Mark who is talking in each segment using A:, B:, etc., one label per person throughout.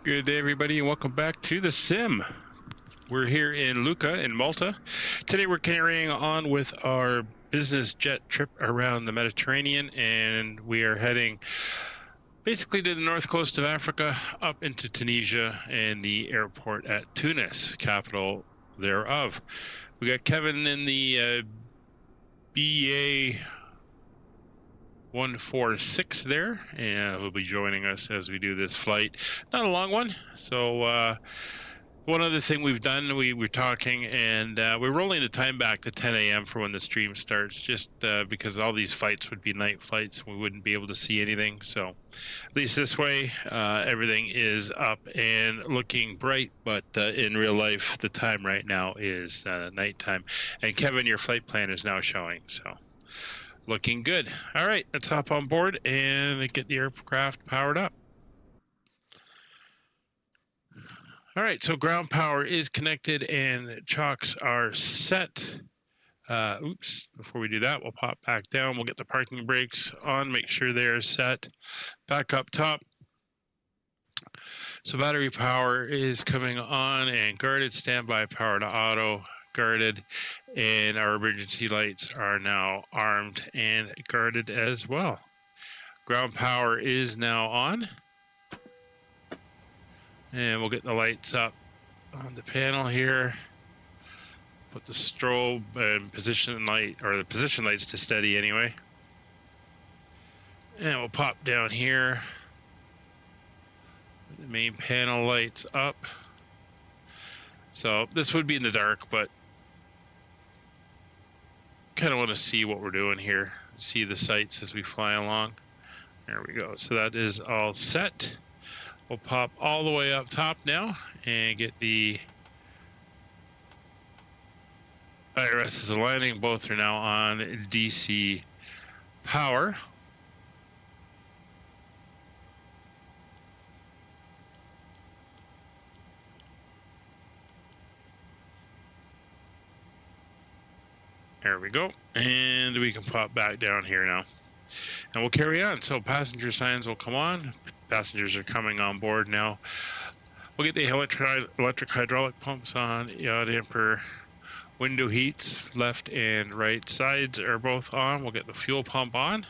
A: Good day, everybody, and welcome back to the sim. We're here in Luqa in Malta. Today we're carrying on with our business jet trip around the Mediterranean, and we are heading basically to the north coast of Africa, up into Tunisia and the airport at Tunis, capital thereof. We got Kevin in the BA 146 there, and he'll be joining us as we do this flight. Not a long one. So one other thing we've done, we were talking, and we're rolling the time back to 10 a.m. for when the stream starts, just because all these flights would be night flights. We wouldn't be able to see anything. So at least this way, everything is up and looking bright. But in real life, the time right now is nighttime. And Kevin, your flight plan is now showing. So looking good. All right, let's hop on board and get the aircraft powered up. All right, so ground power is connected and chocks are set. Before we do that, we'll pop back down. We'll get the parking brakes on, make sure they're set. Back up top. So battery power is coming on and guarded. Standby power to auto, guarded, and our emergency lights are now armed and guarded as well. Ground power is now on, and we'll get the lights up on the panel here. Put the strobe and position light, or the position lights, to steady anyway, and we'll pop down here. The main panel lights up. So this would be in the dark, but kind of want to see what we're doing here, see the sights as we fly along. There we go. So that is all set. We'll pop all the way up top now and get the IRS aligning. Both are now on DC power. There we go. And we can pop back down here now. And we'll carry on. So passenger signs will come on. Passengers are coming on board now. We'll get the electric hydraulic pumps on. Yaw damper window heats, left and right sides are both on. We'll get the fuel pump on.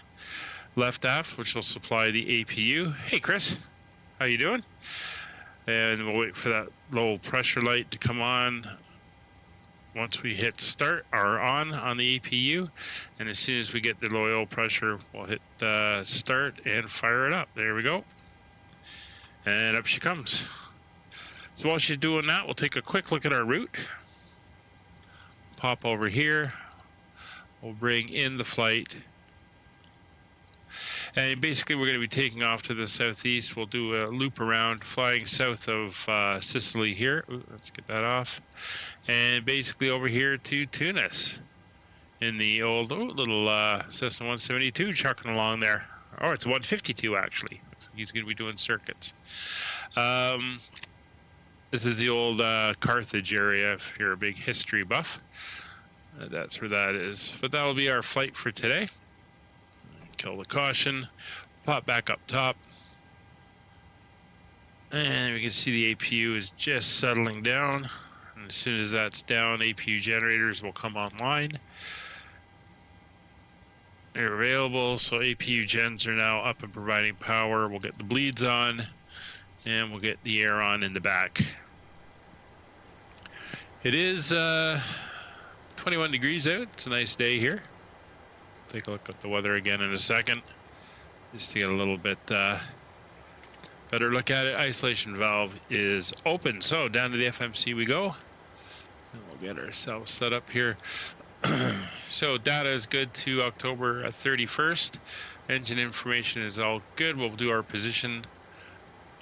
A: Left aft, which will supply the APU. Hey, Chris. How you doing? And we'll wait for that low pressure light to come on. Once we hit start or on the APU, and as soon as we get the low oil pressure, we'll hit start and fire it up. There we go. And up she comes. So while she's doing that, we'll take a quick look at our route. Pop over here. We'll bring in the flight. And basically we're going to be taking off to the southeast. We'll do a loop around, flying south of Sicily here. Ooh, let's get that off. And basically over here to Tunis in the old little Cessna 172 chucking along there. Oh, it's 152 actually. He's going to be doing circuits. This is the old Carthage area if you're a big history buff. That's where that is. But that'll be our flight for today. Kill the caution, pop back up top, and we can see the APU is just settling down. And as soon as that's down, APU generators will come online. They're available, so APU gens are now up and providing power. We'll get the bleeds on, and we'll get the air on in the back. It is 21 degrees out. It's a nice day here. Take a look at the weather again in a second, just to get a little bit better look at it. Isolation valve is open, so down to the FMC we go, and we'll get ourselves set up here. So data is good to October 31st. Engine information is all good. We'll do our position.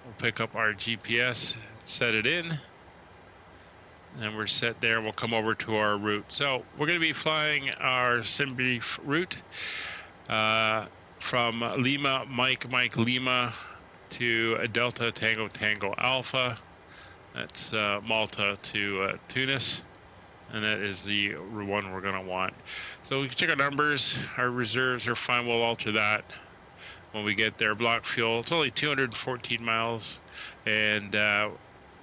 A: We'll pick up our GPS, set it in, and we're set there. We'll come over to our route. So we're going to be flying our SimBrief route from Lima, Mike Lima to Delta Tango Tango Alpha. That's Malta to Tunis. And that is the one we're going to want. So we can check our numbers. Our reserves are fine. We'll alter that when we get there. Block fuel. It's only 214 miles, and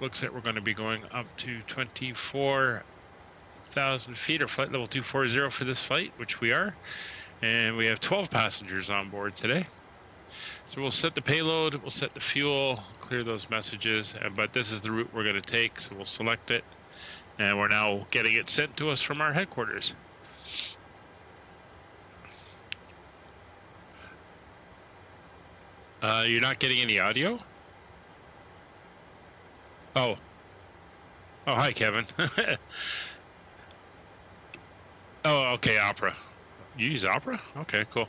A: looks like we're going to be going up to 24,000 feet, or flight level 240 for this flight, which we are. And we have 12 passengers on board today. So we'll set the payload, we'll set the fuel, clear those messages, but this is the route we're going to take, so we'll select it. And we're now getting it sent to us from our headquarters. You're not getting any audio? Oh. Oh, hi, Kevin. Oh, okay, Opera. You use Opera? Okay, cool.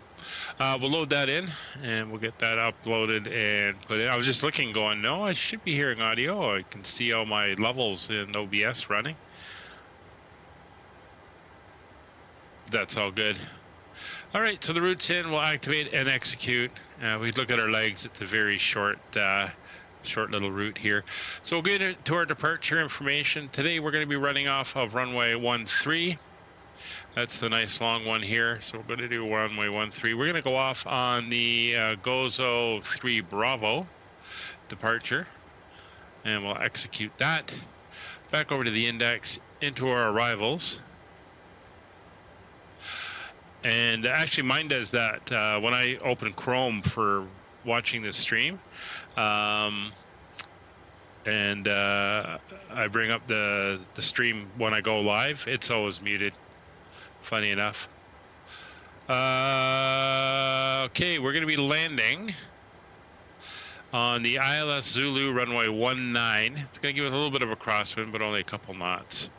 A: We'll load that in, and we'll get that uploaded and put it. I was just looking, going, no, I should be hearing audio. I can see all my levels in OBS running. That's all good. All right, so the route's in. We'll activate and execute. We look at our legs. It's a very short little route here. So we'll get into our departure information. Today we're going to be running off of runway 13. That's the nice long one here. So we're going to do runway 13. We're going to go off on the Gozo 3 Bravo departure, and we'll execute that. Back over to the index, into our arrivals. And actually mine does that when I open Chrome for watching this stream. And I bring up the stream when I go live. It's always muted. Funny enough. Okay, we're going to be landing on the ILS Zulu runway 19. It's going to give us a little bit of a crosswind, but only a couple knots.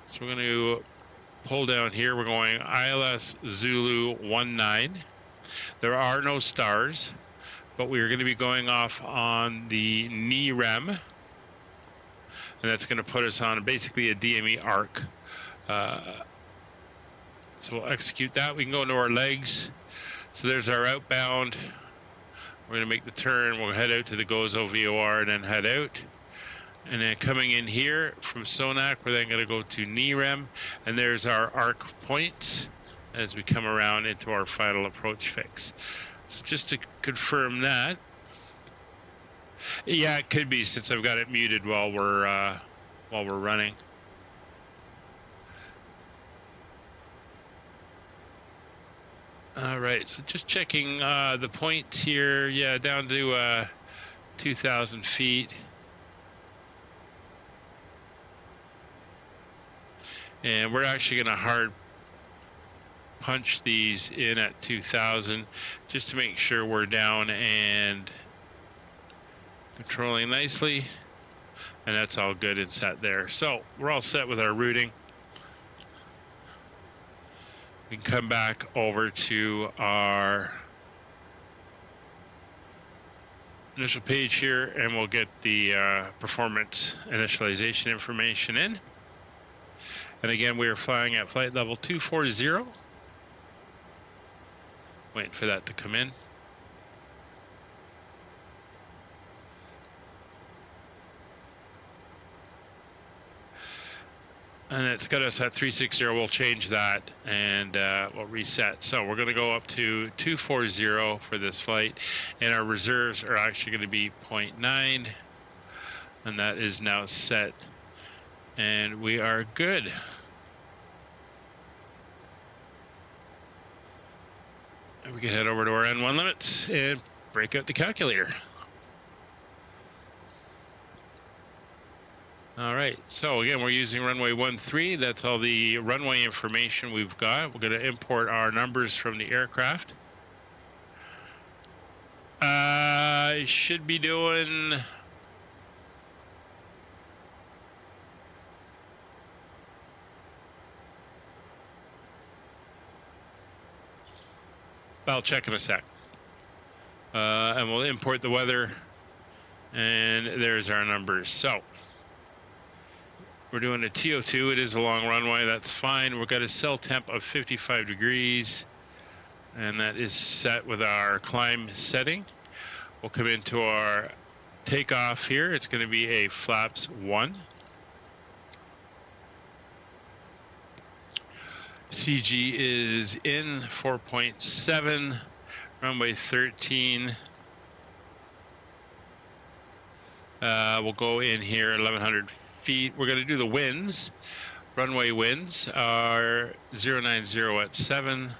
A: So we're going to pull down here. We're going ILS Zulu 19. There are no stars, but we are going to be going off on the NEREM, and that's going to put us on basically a DME arc. So we'll execute that. We can go into our legs. So there's our outbound. We're going to make the turn. We'll head out to the Gozo VOR and then head out. And then coming in here from Sonac, we're then going to go to NEREM. And there's our arc points as we come around into our final approach fix. So just to confirm that. Yeah, it could be, since I've got it muted while we're running. All right, so just checking the points here. Yeah, down to 2,000 feet. And we're actually going to hard punch these in at 2,000 just to make sure we're down and controlling nicely. And that's all good and set there. So we're all set with our routing. We can come back over to our initial page here, and we'll get the performance initialization information in. And again, we are flying at flight level 240. Waiting for that to come in. And it's got us at 360. We'll change that and we'll reset. So we're going to go up to 240 for this flight. And our reserves are actually going to be 0.9. And that is now set. And we are good. And we can head over to our N1 limits and break out the calculator. All right, so again, we're using runway 13. That's all the runway information we've got. We're going to import our numbers from the aircraft. I should be doing... I'll check in a sec. And we'll import the weather. And there's our numbers. So we're doing a TO2. It is a long runway. That's fine. We've got a cell temp of 55 degrees. And that is set with our climb setting. We'll come into our takeoff here. It's going to be a flaps 1. CG is in 4.7. Runway 13. We'll go in here 1,100 feet. We're going to do the winds. Runway winds are 090 at 7.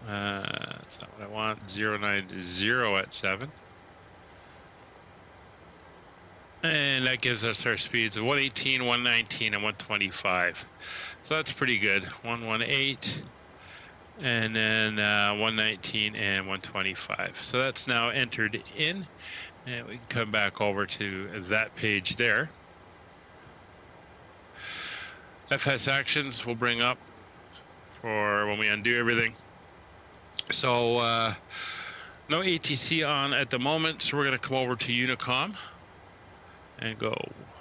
A: That's not what I want. 090 at 7. And that gives us our speeds of 118, 119, and 125. So that's pretty good. 118, and then 119 and 125. So that's now entered in. And we can come back over to that page there. FS actions we'll bring up for when we undo everything. So no ATC on at the moment, so we're going to come over to Unicom and go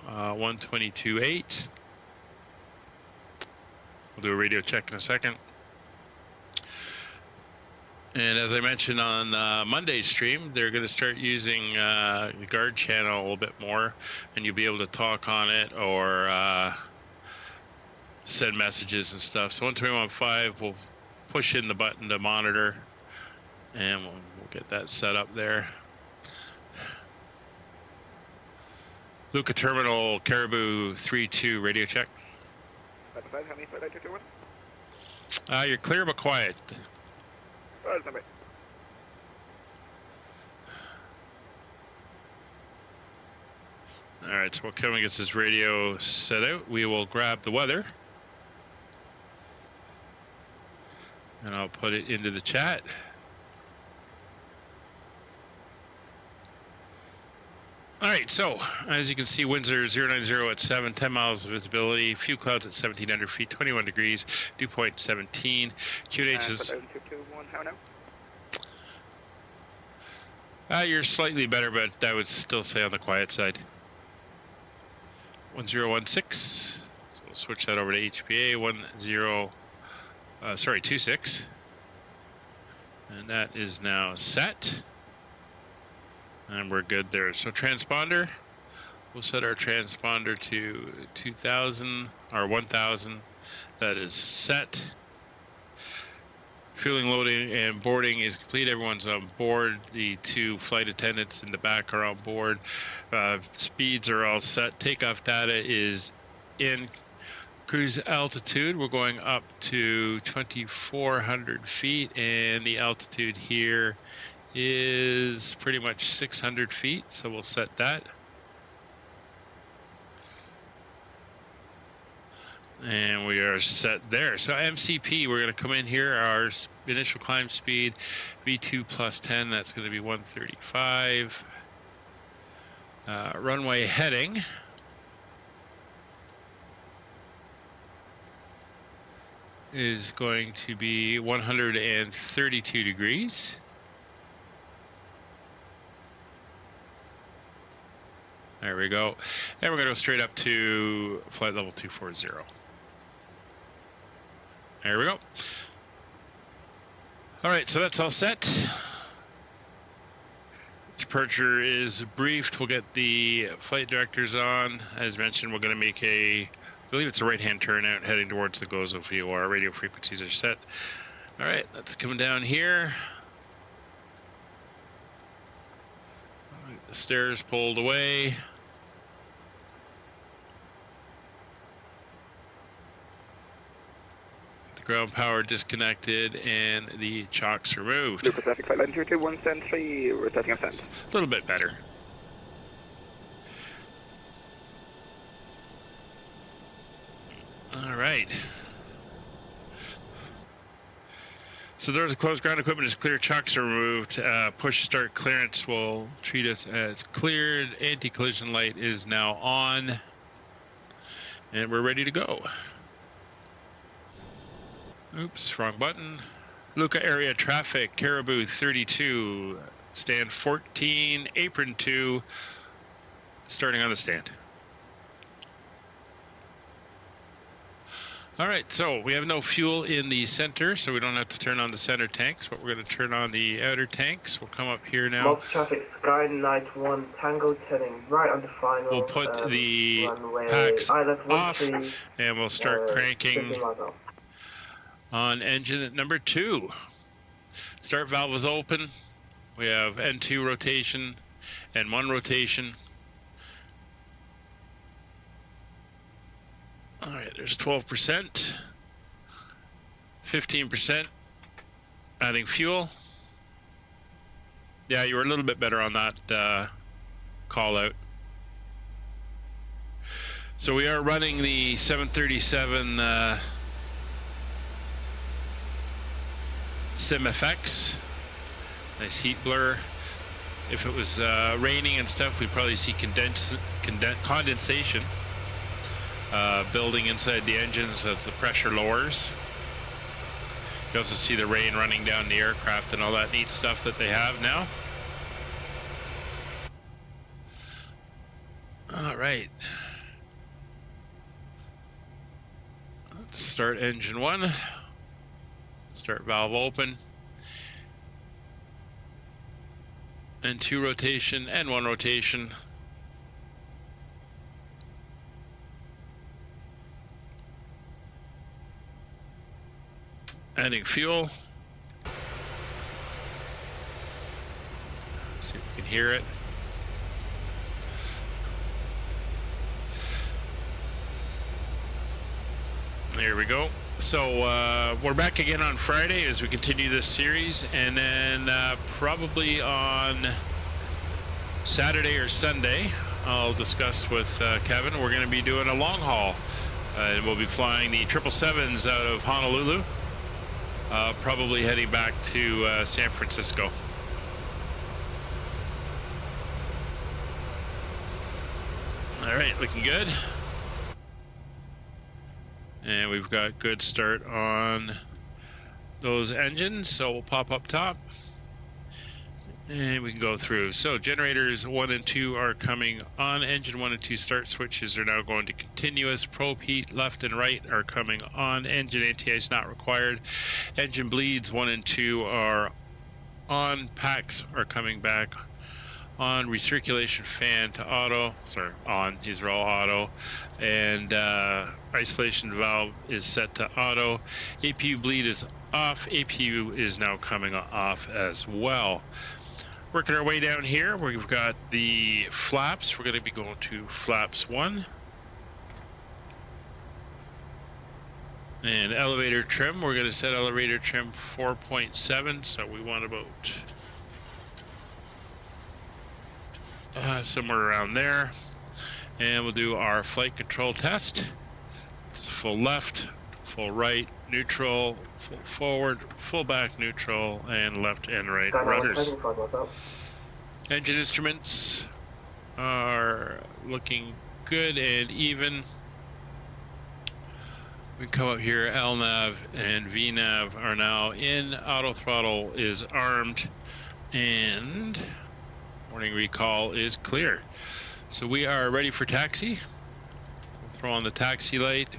A: 122.8. We'll do a radio check in a second. And as I mentioned on Monday's stream, they're going to start using the guard channel a little bit more, and you'll be able to talk on it or send messages and stuff. So 121.5, we'll push in the button to monitor, and we'll get that set up there. Luqa Terminal, Caribou 3-2, radio check. You're clear but quiet. All right, so while Kevin gets his radio set out, we will grab the weather. And I'll put it into the chat. All right, so as you can see, winds are 090 at 7, 10 miles of visibility, few clouds at 1,700 feet, 21 degrees, dew point 17. QNH is... you're slightly better, but I would still say on the quiet side. 1016. So we'll switch that over to HPA. 26. And that is now set. And we're good there. So transponder, we'll set our transponder to 2,000 or 1,000. That is set. Fueling, loading, and boarding is complete. Everyone's on board. The 2 flight attendants in the back are on board. Speeds are all set. Takeoff data is in. Cruise altitude, we're going up to 2,400 feet, and the altitude here is pretty much 600 feet, so we'll set that. And we are set there. So MCP, we're going to come in here. Our initial climb speed, V2 plus 10, that's going to be 135. Runway heading. Is going to be 132 degrees. There we go. And we're going to go straight up to flight level 240. There we go. All right, so that's all set. Departure is briefed. We'll get the flight directors on. As mentioned, we're going to make I believe it's a right-hand turnout heading towards the Gozo VOR. Radio frequencies are set. All right, let's come down here. The stairs pulled away. The ground power disconnected and the chocks removed.
B: Luqa traffic flight line 22173, we're setting ascent.
A: A little bit better. All right. So doors are closed, ground equipment is clear, chocks are removed. Push start clearance will treat us as cleared. Anti-collision light is now on. And we're ready to go. Oops, wrong button. Luqa area traffic, Caribou 32, stand 14, apron 2, starting on the stand. All right, so we have no fuel in the center, so we don't have to turn on the center tanks, but we're going to turn on the outer tanks. We'll come up here now.
C: Malta traffic, Sky Night 1, Tango heading right on the final.
A: We'll put the
C: runway,
A: packs
C: Island
A: off,
C: 13,
A: and we'll start cranking. on engine at number 2. Start valve is open. We have N2 rotation, N1 rotation. All right, there's 12%, 15%, adding fuel. Yeah, you were a little bit better on that call out. So we are running the 737 SimFX. Nice heat blur. If it was raining and stuff, we'd probably see condensation building inside the engines as the pressure lowers. You also see the rain running down the aircraft and all that neat stuff that they have now. All right. Let's start engine 1. Start valve open. N2 rotation, N1 rotation. Adding fuel. See if we can hear it. There we go. So we're back again on Friday as we continue this series, and then probably on Saturday or Sunday I'll discuss with Kevin. We're going to be doing a long haul, and we'll be flying the 777s out of Honolulu, probably heading back to San Francisco. All right, looking good. And we've got good start on those engines, so we'll pop up top and we can go through. So generators 1 and 2 are coming on. Engine 1 and 2 start switches are now going to continuous. Probe heat left and right are coming on. Engine ATI is not required. Engine bleeds 1 and 2 are on. Packs are coming back on. Recirculation fan to auto, sorry, on. These are all auto. And isolation valve is set to auto. APU bleed is off. APU is now coming off as well. Working our way down here, we've got the flaps. We're going to be going to flaps 1. And elevator trim, we're going to set elevator trim 4.7, so we want about somewhere around there. And we'll do our flight control test. It's full left, full right, neutral, full forward, full back neutral, and left and right rudders. Engine instruments are looking good and even. We come up here, LNAV and VNAV are now in. Auto throttle is armed, and warning recall is clear. So we are ready for taxi. We'll throw on the taxi light.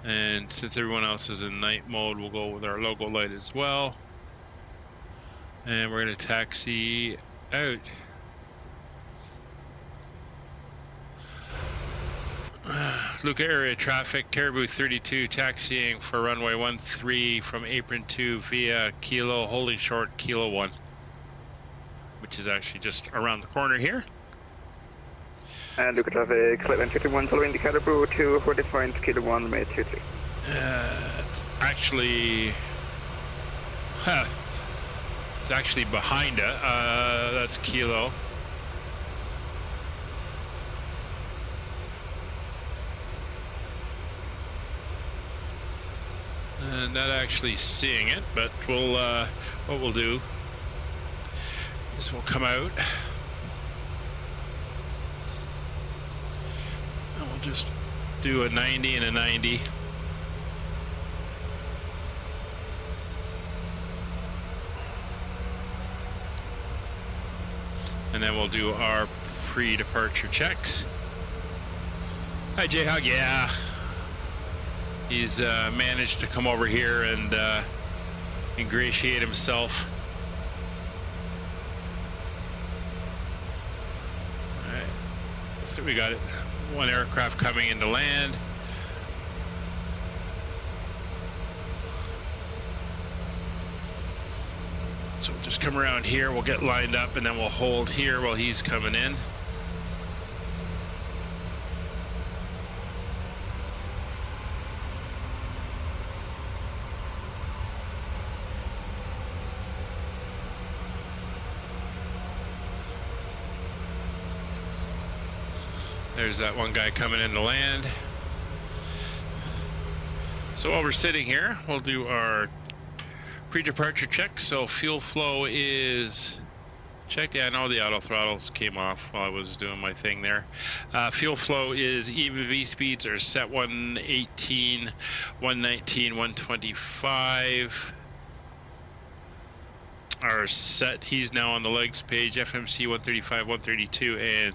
A: And since everyone else is in night mode, we'll go with our logo light as well. And we're going to taxi out. Luqa area traffic, Caribou 32 taxiing for runway 13 from apron 2 via Kilo, holding short Kilo 1, which is actually just around the corner here.
B: And Luqa traffic, clear 31 following the Caribou 2 for defined Kilo 1, May 23.
A: It's actually, it's actually behind it. That's Kilo. And not actually seeing it, but we'll what we'll do is we'll come out and we'll just do a 90 and a 90. And then we'll do our pre-departure checks. Hi, J-Hug. Yeah. He's managed to come over here and ingratiate himself. All right. So we got one aircraft coming into land. So we'll just come around here, we'll get lined up, and then we'll hold here while he's coming in. There's that one guy coming in to land. So while we're sitting here, we'll do our pre-departure check. So fuel flow is checked. Yeah, I know the auto throttles came off while I was doing my thing there. Fuel flow is even V speeds are set 118, 119, 125. Are set. He's now on the legs page, FMC 135, 132, and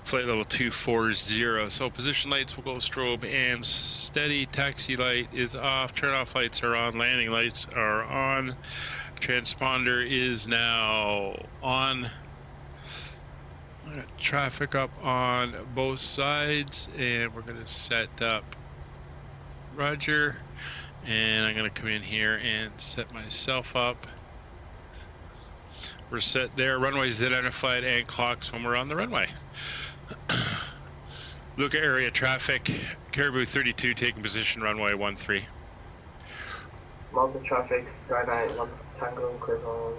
A: flight level 240. So position lights will go strobe and steady. Taxi light is off. Turn off lights are on. Landing lights are on. Transponder is now on. Traffic up on both sides, and we're going to set up Roger. And I'm going to come in here and set myself up. We're set there. Runways identified and clocks when we're on the runway. Luqa area traffic. Caribou 32 taking position runway 13.
C: Malta traffic, Skyline, London Tango, clear on.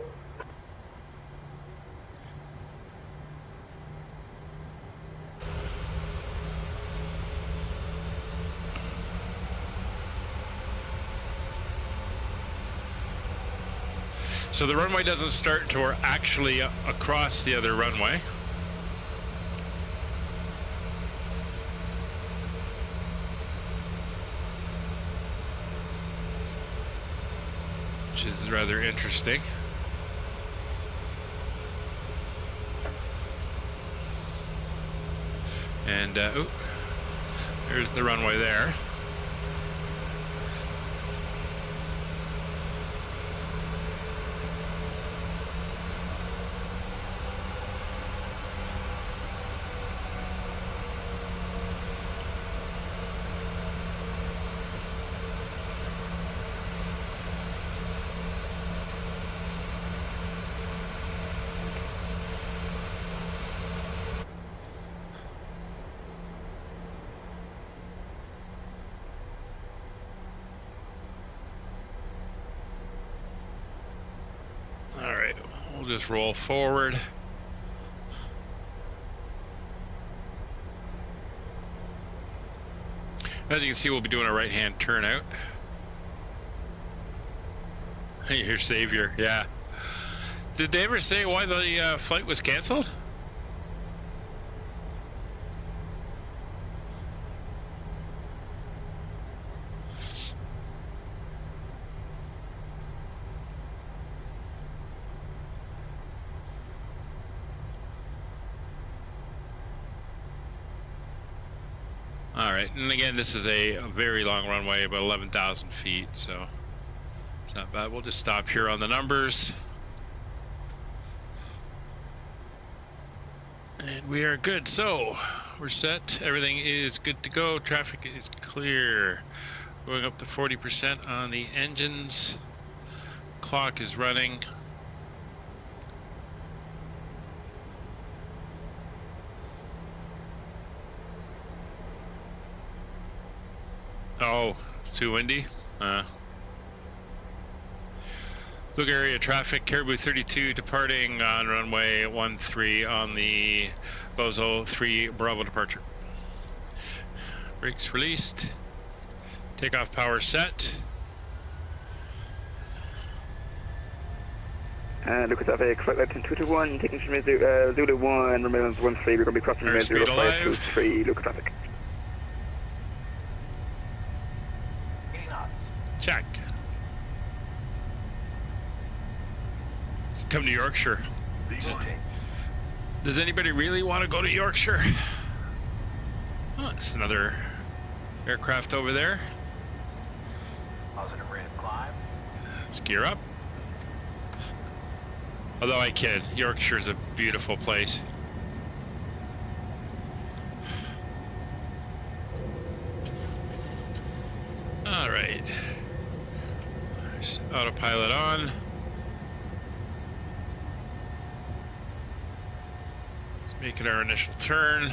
A: So the runway doesn't start until we're actually across the other runway. Which is rather interesting. And, there's the runway there. We'll just roll forward. As you can see, we'll be doing a right-hand turnout. Your savior, yeah. Did they ever say why the flight was canceled? And again, this is a very long runway, about 11,000 feet, so it's not bad. We'll just stop here on the numbers. And we are good. So we're set. Everything is good to go. Traffic is clear. Going up to 40% on the engines. Clock is running. Oh, too windy? Luqa area traffic, Caribou 32 departing on runway 13 on the Bozo 3 Bravo departure. Brakes released. Takeoff power set.
B: Luqa traffic, flight line 221, taking from Zulu 1, remaining 13, we're going to be crossing runway 0523, Luqa traffic.
A: Check. Come to Yorkshire. Does anybody really want to go to Yorkshire? Oh, it's another aircraft over there.
D: Positive rate of climb.
A: Let's gear up. Although I kid, Yorkshire's a beautiful place. All right. Autopilot on. Making our initial turn.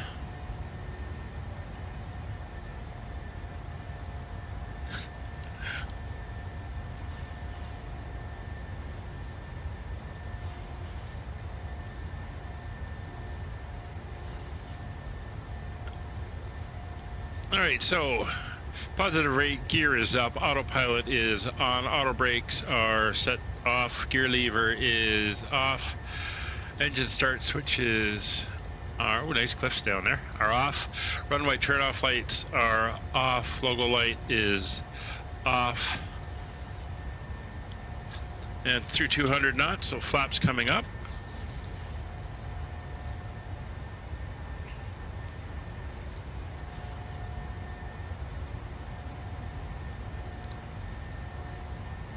A: All right, so positive rate, gear is up, autopilot is on, auto brakes are set off, gear lever is off, engine start switches are, oh, nice cliffs down there, are off, runway turn off lights are off, logo light is off, and through 200 knots, so flaps coming up.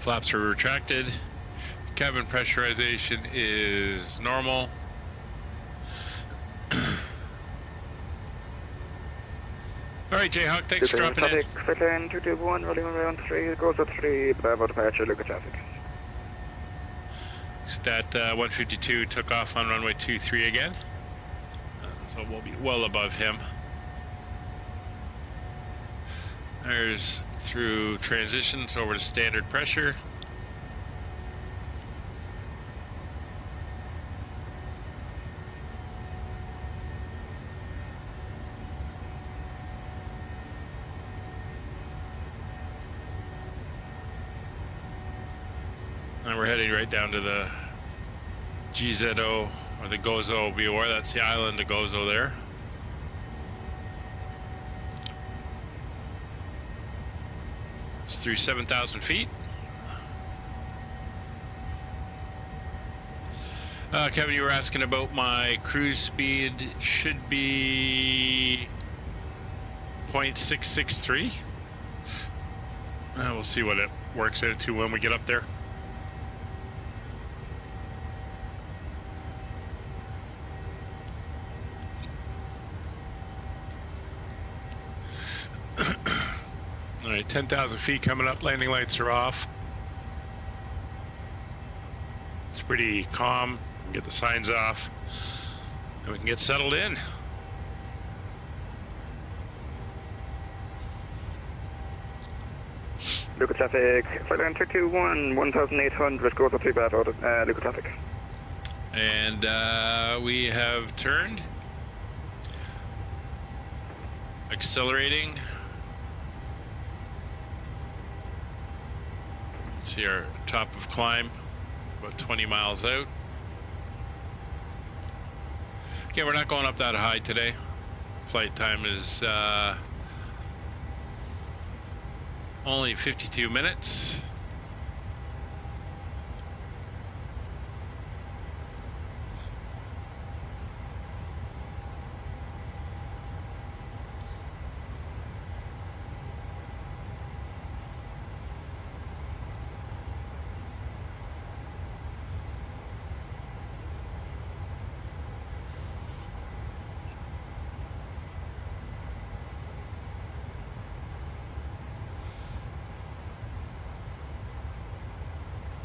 A: Flaps are retracted. Cabin pressurization is normal. All right, Jayhawk, thanks for dropping in.
B: Flight 221, rolling around 3, goes up 3, Bravo departure, Luqa traffic.
A: That 152 took off on runway 23 again. So we'll be well above him. There's through transitions over to standard pressure. And we're heading right down to the GZO, or the Gozo BOR. That's the island of Gozo there. It's through 7,000 feet. Kevin, you were asking about my cruise speed. Should be 0.663. We'll see what it works out to when we get up there. All right, 10,000 feet coming up, landing lights are off. It's pretty calm. Get the signs off, and we can get settled in.
B: Luqa traffic, flight line 321, 1,800, goes up 3 Bravo, Luqa traffic.
A: And we have turned. Accelerating. Let's see our top of climb, about 20 miles out. Yeah, we're not going up that high today. Flight time is only 52 minutes.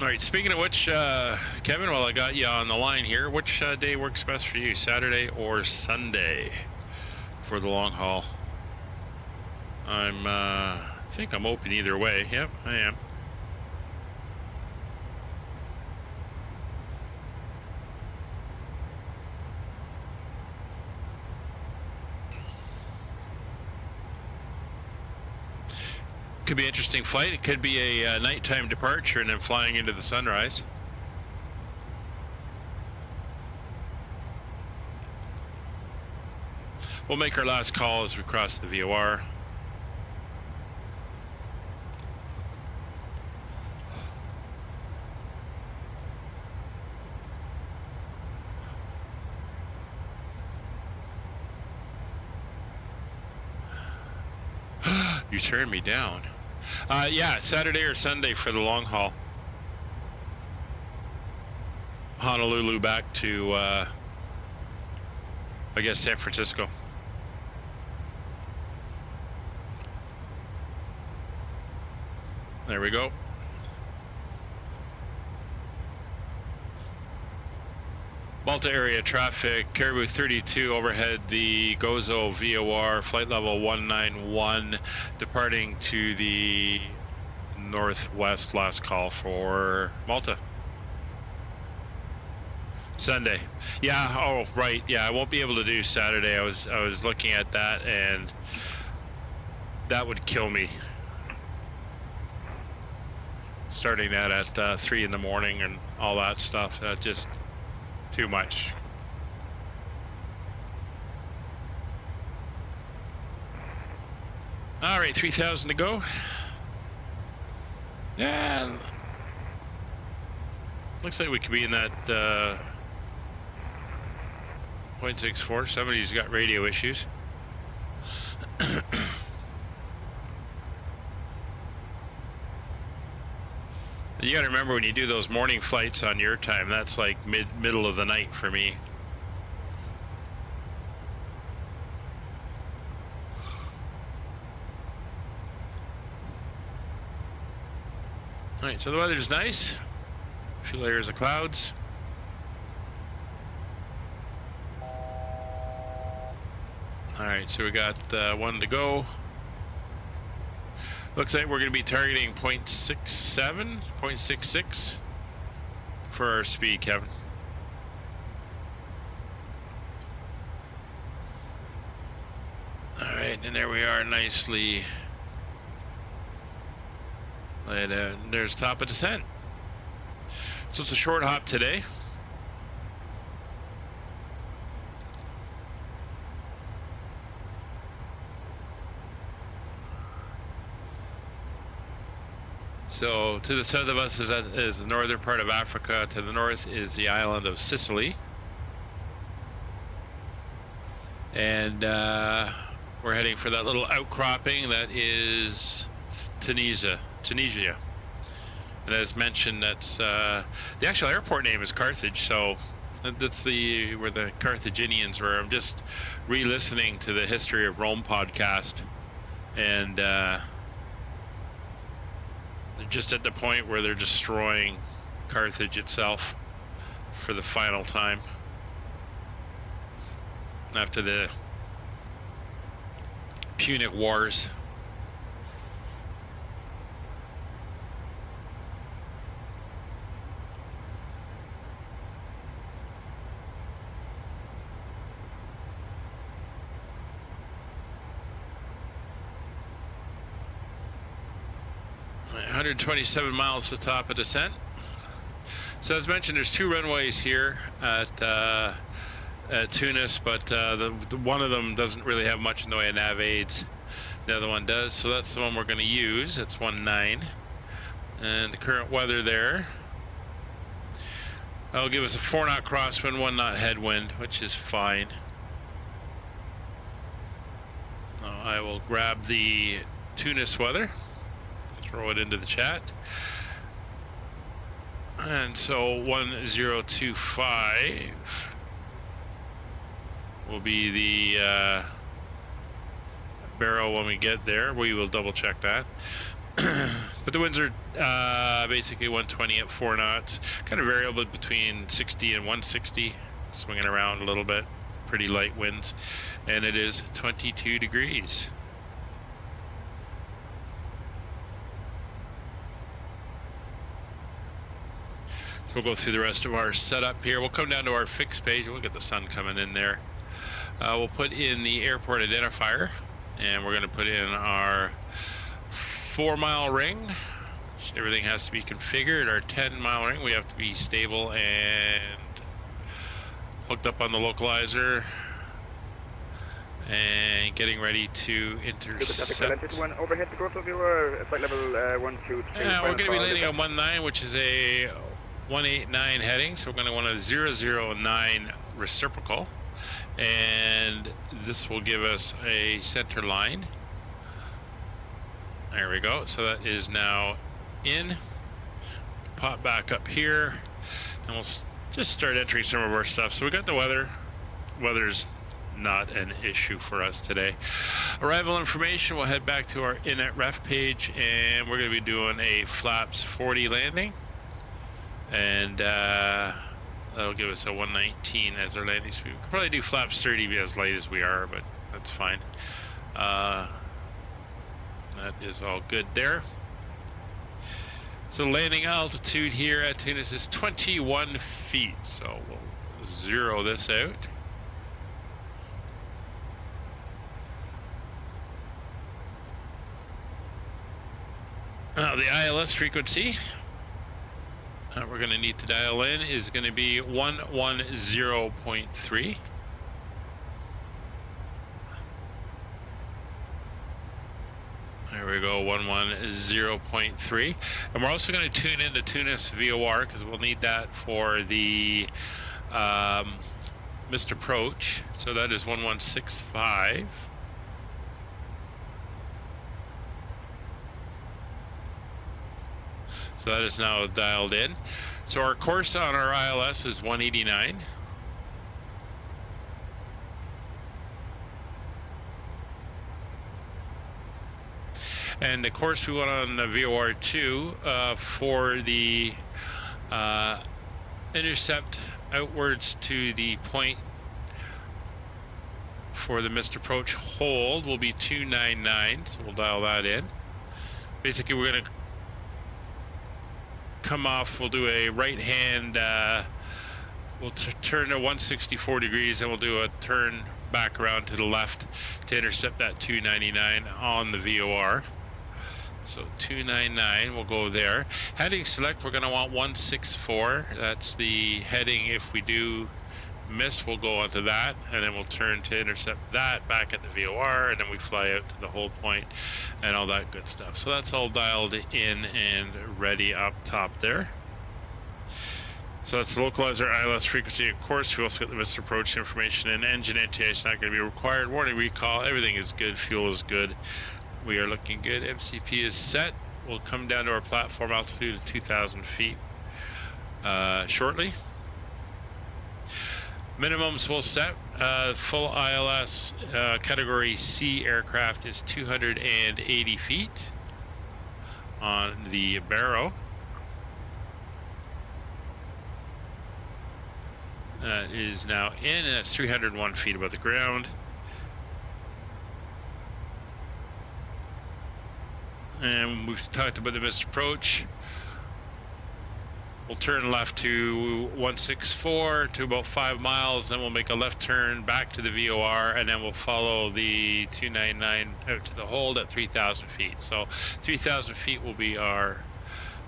A: All right, speaking of which, Kevin, while I got you on the line here, which day works best for you, Saturday or Sunday for the long haul? I think I'm open either way. Yep, I am. Could be an interesting flight. It could be a nighttime departure and then flying into the sunrise. We'll make our last call as we cross the VOR. You turned me down. Yeah, Saturday or Sunday for the long haul. Honolulu back to, I guess, San Francisco. There we go. Malta area traffic, Caribou 32 overhead the Gozo VOR, flight level 191, departing to the northwest, last call for Malta. Sunday. Yeah, oh, right, yeah, I won't be able to do Saturday. I was looking at that, and that would kill me. Starting that at 3 in the morning and all that stuff, just too much. All right, 3,000 to go. Yeah, looks like we could be in that 0.64. Somebody's got radio issues. You got to remember, when you do those morning flights on your time, that's like middle of the night for me. All right, so the weather's nice. A few layers of clouds. All right, so we got one to go. Looks like we're going to be targeting 0.67, 0.66 for our speed, Kevin. All right, and there we are, nicely. And there's top of descent. So it's a short hop today. So to the south of us is the northern part of Africa. To the north is the island of Sicily. And we're heading for that little outcropping that is Tunisia. And as mentioned, that's the actual airport name is Carthage. So that's where the Carthaginians were. I'm just re-listening to the History of Rome podcast, and they're just at the point where they're destroying Carthage itself for the final time after the Punic Wars. Right, 127 miles to the top of descent. So as mentioned, there's two runways here at Tunis, but the one of them doesn't really have much in the way of nav aids. The other one does, so that's the one we're going to use. It's 1.9, and the current weather there, that'll give us a 4-knot crosswind, 1-knot headwind, which is fine. I will grab the Tunis weather, throw it into the chat. And so 1025 will be the barrel when we get there. We will double check that. But the winds are basically 120 at 4 knots, kind of variable between 60 and 160, swinging around a little bit, pretty light winds, and it is 22 degrees. So we'll go through the rest of our setup here. We'll come down to our fixed page. We'll get the sun coming in there. We'll put in the airport identifier, and we're going to put in our 4-mile ring. Everything has to be configured. Our 10-mile ring, we have to be stable and hooked up on the localizer and getting ready to intercept.
B: Overhead to growth of your flight level 1, 2, 3.
A: We're going to be landing on 19, which is a 189 heading, so we're going to want a 009 reciprocal, and this will give us a center line. There we go. So that is now in. Pop back up here, and we'll just start entering some of our stuff. So we got the weather. Weather's not an issue for us today. Arrival information, we'll head back to our in-at ref page, and we're going to be doing a flaps 40 landing. And That'll give us a 119 as our landing speed. We could probably do flaps 30 as light as we are, but that's fine. That is all good there. So landing altitude here at Tunis is 21 feet. So we'll zero this out. Now the ILS frequency we're going to need to dial in is going to be 110.3. There we go, 110.3. And we're also going to tune into Tunis VOR because we'll need that for the missed approach. So that is 1165. So that is now dialed in. So our course on our ILS is 189. And the course we went on the VOR2 for the intercept outwards to the point for the missed approach hold will be 299. So we'll dial that in. Basically, we're going to come off, we'll do a right hand, we'll turn to 164 degrees and we'll do a turn back around to the left to intercept that 299 on the VOR. So 299, we'll go there. Heading select, we're going to want 164. That's the heading. If we do miss, we'll go onto that, and then we'll turn to intercept that back at the VOR, and then we fly out to the hold point and all that good stuff. So that's all dialed in and ready up top there. So that's the localizer, ILS frequency, of course. We also got the missed approach information, and engine NTA is not going to be required. Warning recall, everything is good, fuel is good. We are looking good. MCP is set. We'll come down to our platform altitude of 2,000 feet shortly. Minimums will set. Full ILS category C aircraft is 280 feet on the Barrow. That is now in, and that's 301 feet above the ground. And we've talked about the missed approach. We'll turn left to 164 to about 5 miles, then we'll make a left turn back to the VOR, and then we'll follow the 299 out to the hold at 3,000 feet. So 3,000 feet will be our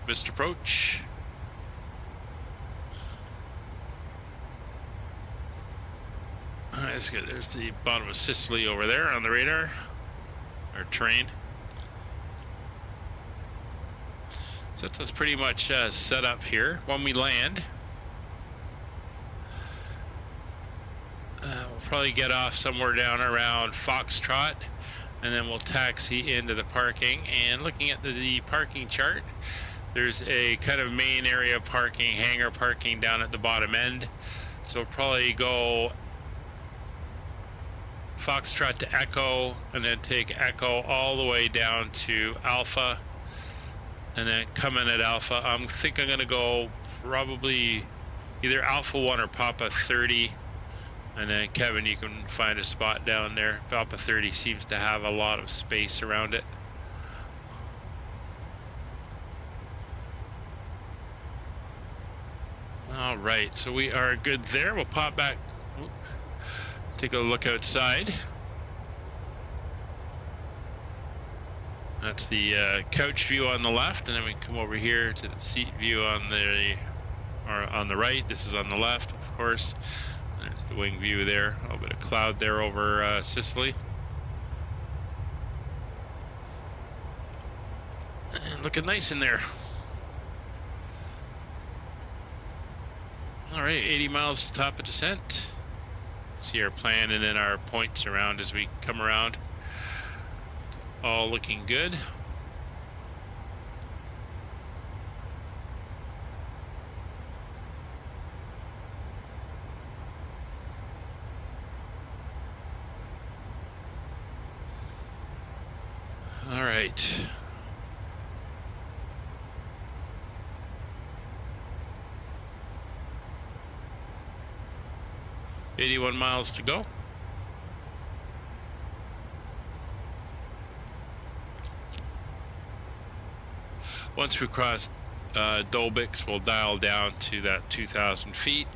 A: missed approach. That's good. There's the bottom of Sicily over there on the radar, or terrain. So that's pretty much set up here. When we land, we'll probably get off somewhere down around Foxtrot, and then we'll taxi into the parking. And looking at the parking chart, there's a kind of main area parking, hangar parking down at the bottom end. So we'll probably go Foxtrot to Echo, and then take Echo all the way down to Alpha, and then come in at Alpha. I think I'm going to go probably either Alpha 1 or Papa 30. And then Kevin, you can find a spot down there. Papa 30 seems to have a lot of space around it. All right, so we are good there. We'll pop back, take a look outside. That's the couch view on the left, and then we come over here to the seat view on the right. This is on the left, of course. There's the wing view there. A little bit of cloud there over Sicily. And looking nice in there. All right, 80 miles to top of descent. See our plan and then our points around as we come around. All looking good. All right. 81 miles to go. Once we cross Dolbix, we'll dial down to that 2,000 feet.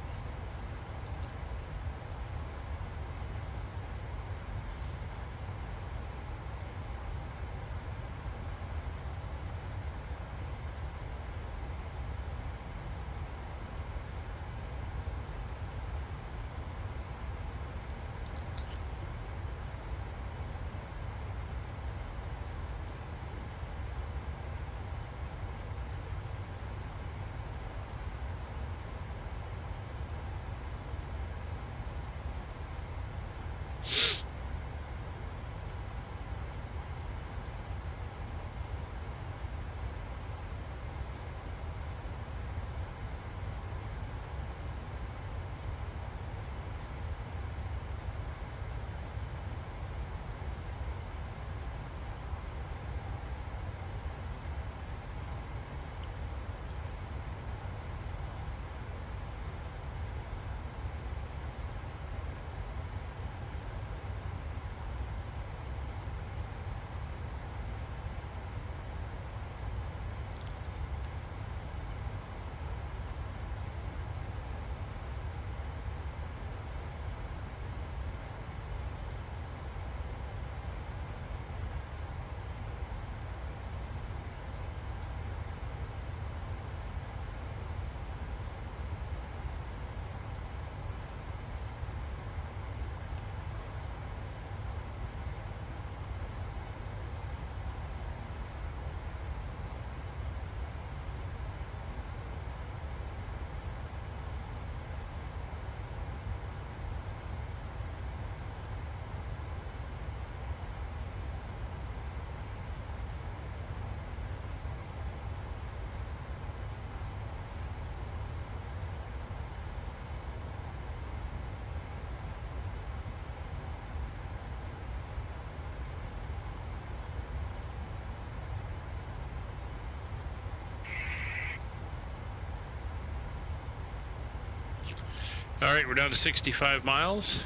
A: All right, we're down to 65 miles.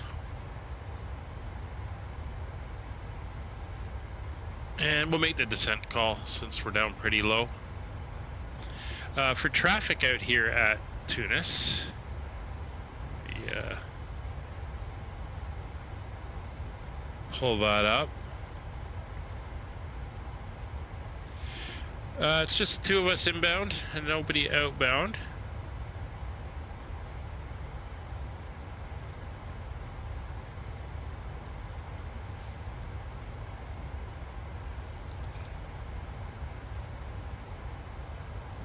A: And we'll make the descent call since we're down pretty low. For traffic out here at Tunis, pull that up. It's just the two of us inbound and nobody outbound.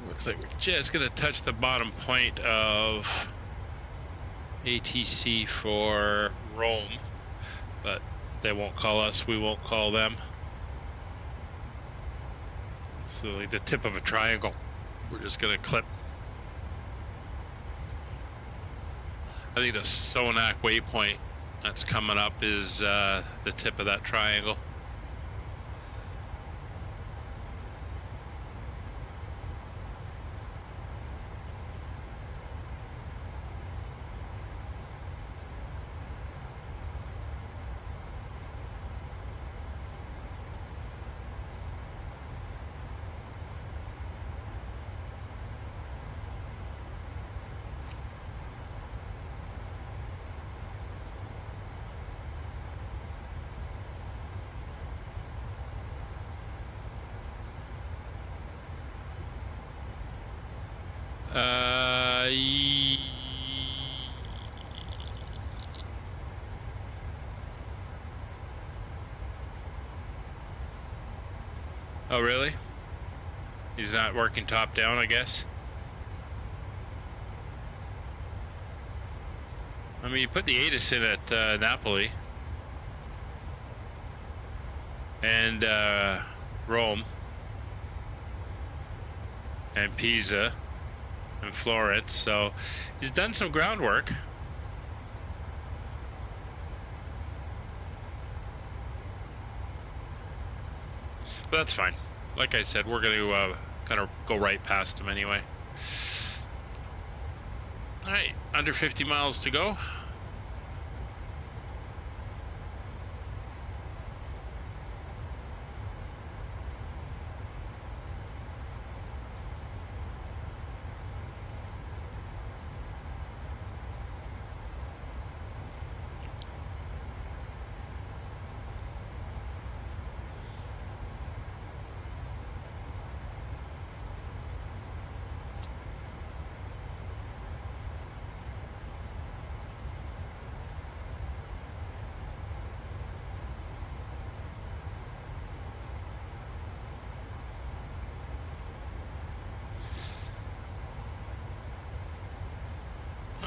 A: Looks like we're just going to touch the bottom point of ATC for Rome, but they won't call us, we won't call them. So like the tip of a triangle, we're just going to clip. I think the Sonac waypoint that's coming up is the tip of that triangle. Oh, really? He's not working top down, I guess. I mean, you put the ATIS in at Napoli and Rome and Pisa and Florence, so he's done some groundwork. But that's fine. Like I said, we're going to kind of go right past him anyway. All right, under 50 miles to go.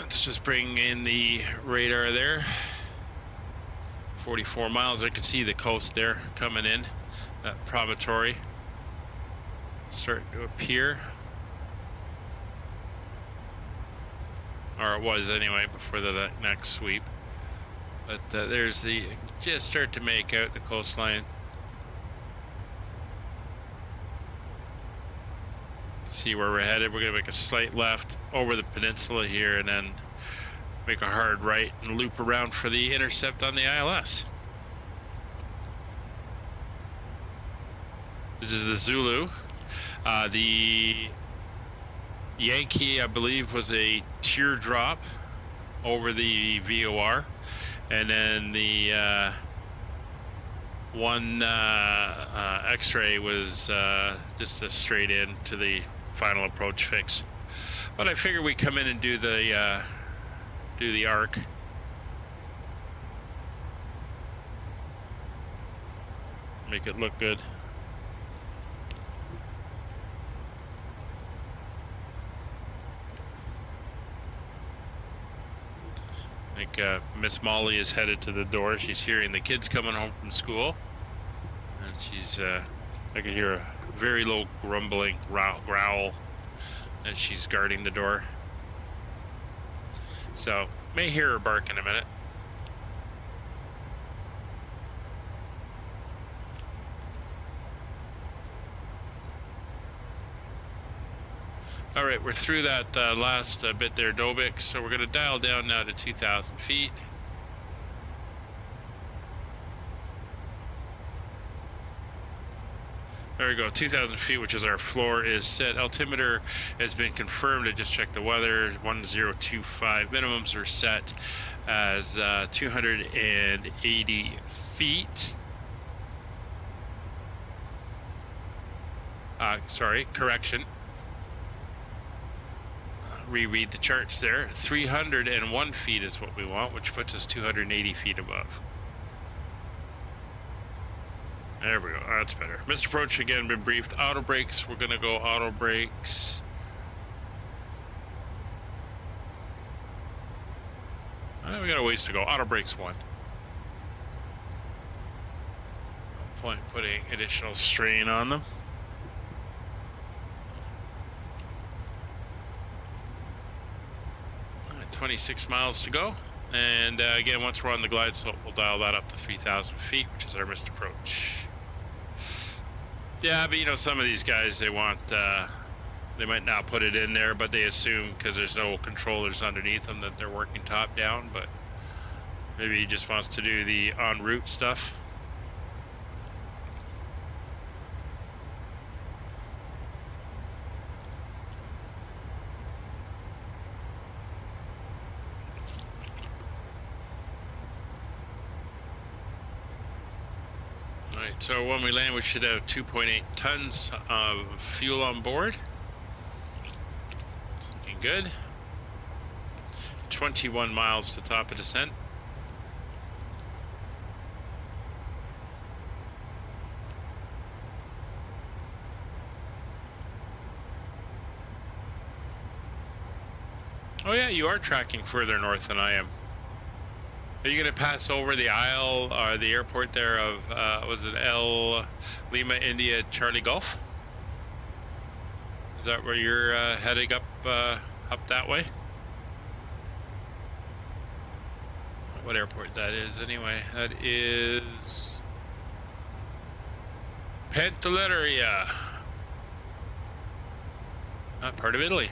A: Let's just bring in the radar there. 44 miles. I can see the coast there coming in. That promontory starting to appear. Or it was anyway before the next sweep. But there's the, just start to make out the coastline. See where we're headed. We're going to make a slight left over the peninsula here and then make a hard right and loop around for the intercept on the ILS. This is the Zulu. The Yankee, I believe, was a teardrop over the VOR. And then the one X-ray was just a straight in to the final approach fix. But I figured we'd come in and do the arc. Make it look good. I think Miss Molly is headed to the door. She's hearing the kids coming home from school. And she's, I can hear a very low grumbling growl as she's guarding the door. So, may hear her bark in a minute. All right, we're through that last bit there, Dobik, so we're going to dial down now to 2,000 feet. There we go, 2,000 feet, which is our floor, is set. Altimeter has been confirmed. I just checked the weather. 1025 minimums are set as 280 feet. Sorry, correction. Reread the charts there. 301 feet is what we want, which puts us 280 feet above. There we go. That's better. Missed approach again been briefed. Auto brakes. We're going to go auto brakes. We got a ways to go. Auto brakes 1. No point putting additional strain on them. 26 miles to go, and again, once we're on the glide slope, we'll dial that up to 3,000 feet, which is our missed approach. Yeah, but you know, some of these guys, they want, they might not put it in there, but they assume because there's no controllers underneath them that they're working top down, but maybe he just wants to do the en route stuff. So when we land, we should have 2.8 tons of fuel on board. It's looking good. 21 miles to top of descent. Oh yeah, you are tracking further north than I am. Are you going to pass over the aisle or the airport there of, was it Lima, India, Charlie Golf? Is that where you're heading up that way? What airport that is anyway? That is Pantelleria. Not part of Italy.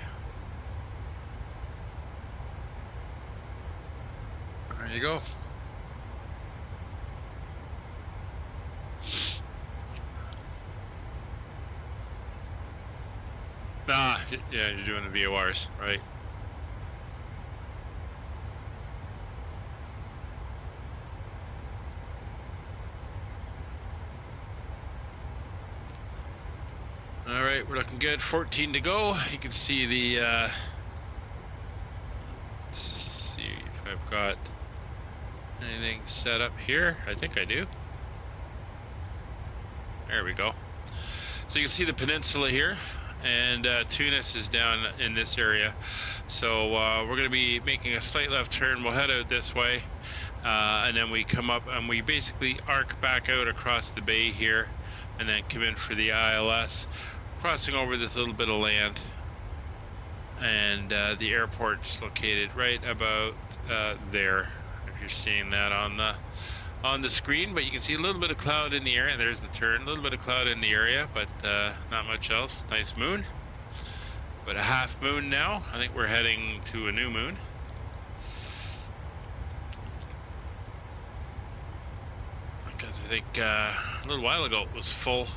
A: There you go. Yeah, you're doing the VORs, right? All right, we're looking good. 14 to go. You can see the, let's see if I've got anything set up here. I think I do. There we go. So you can see the peninsula here, and Tunis is down in this area. So we're going to be making a slight left turn. We'll head out this way, and then we come up and we basically arc back out across the bay here, and then come in for the ILS, crossing over this little bit of land. And the airport's located right about there, if you're seeing that on the screen. But you can see a little bit of cloud in the area. There's the turn, a little bit of cloud in the area, but not much else. Nice moon, but a half moon now. I think we're heading to a new moon. Because I think a little while ago it was full.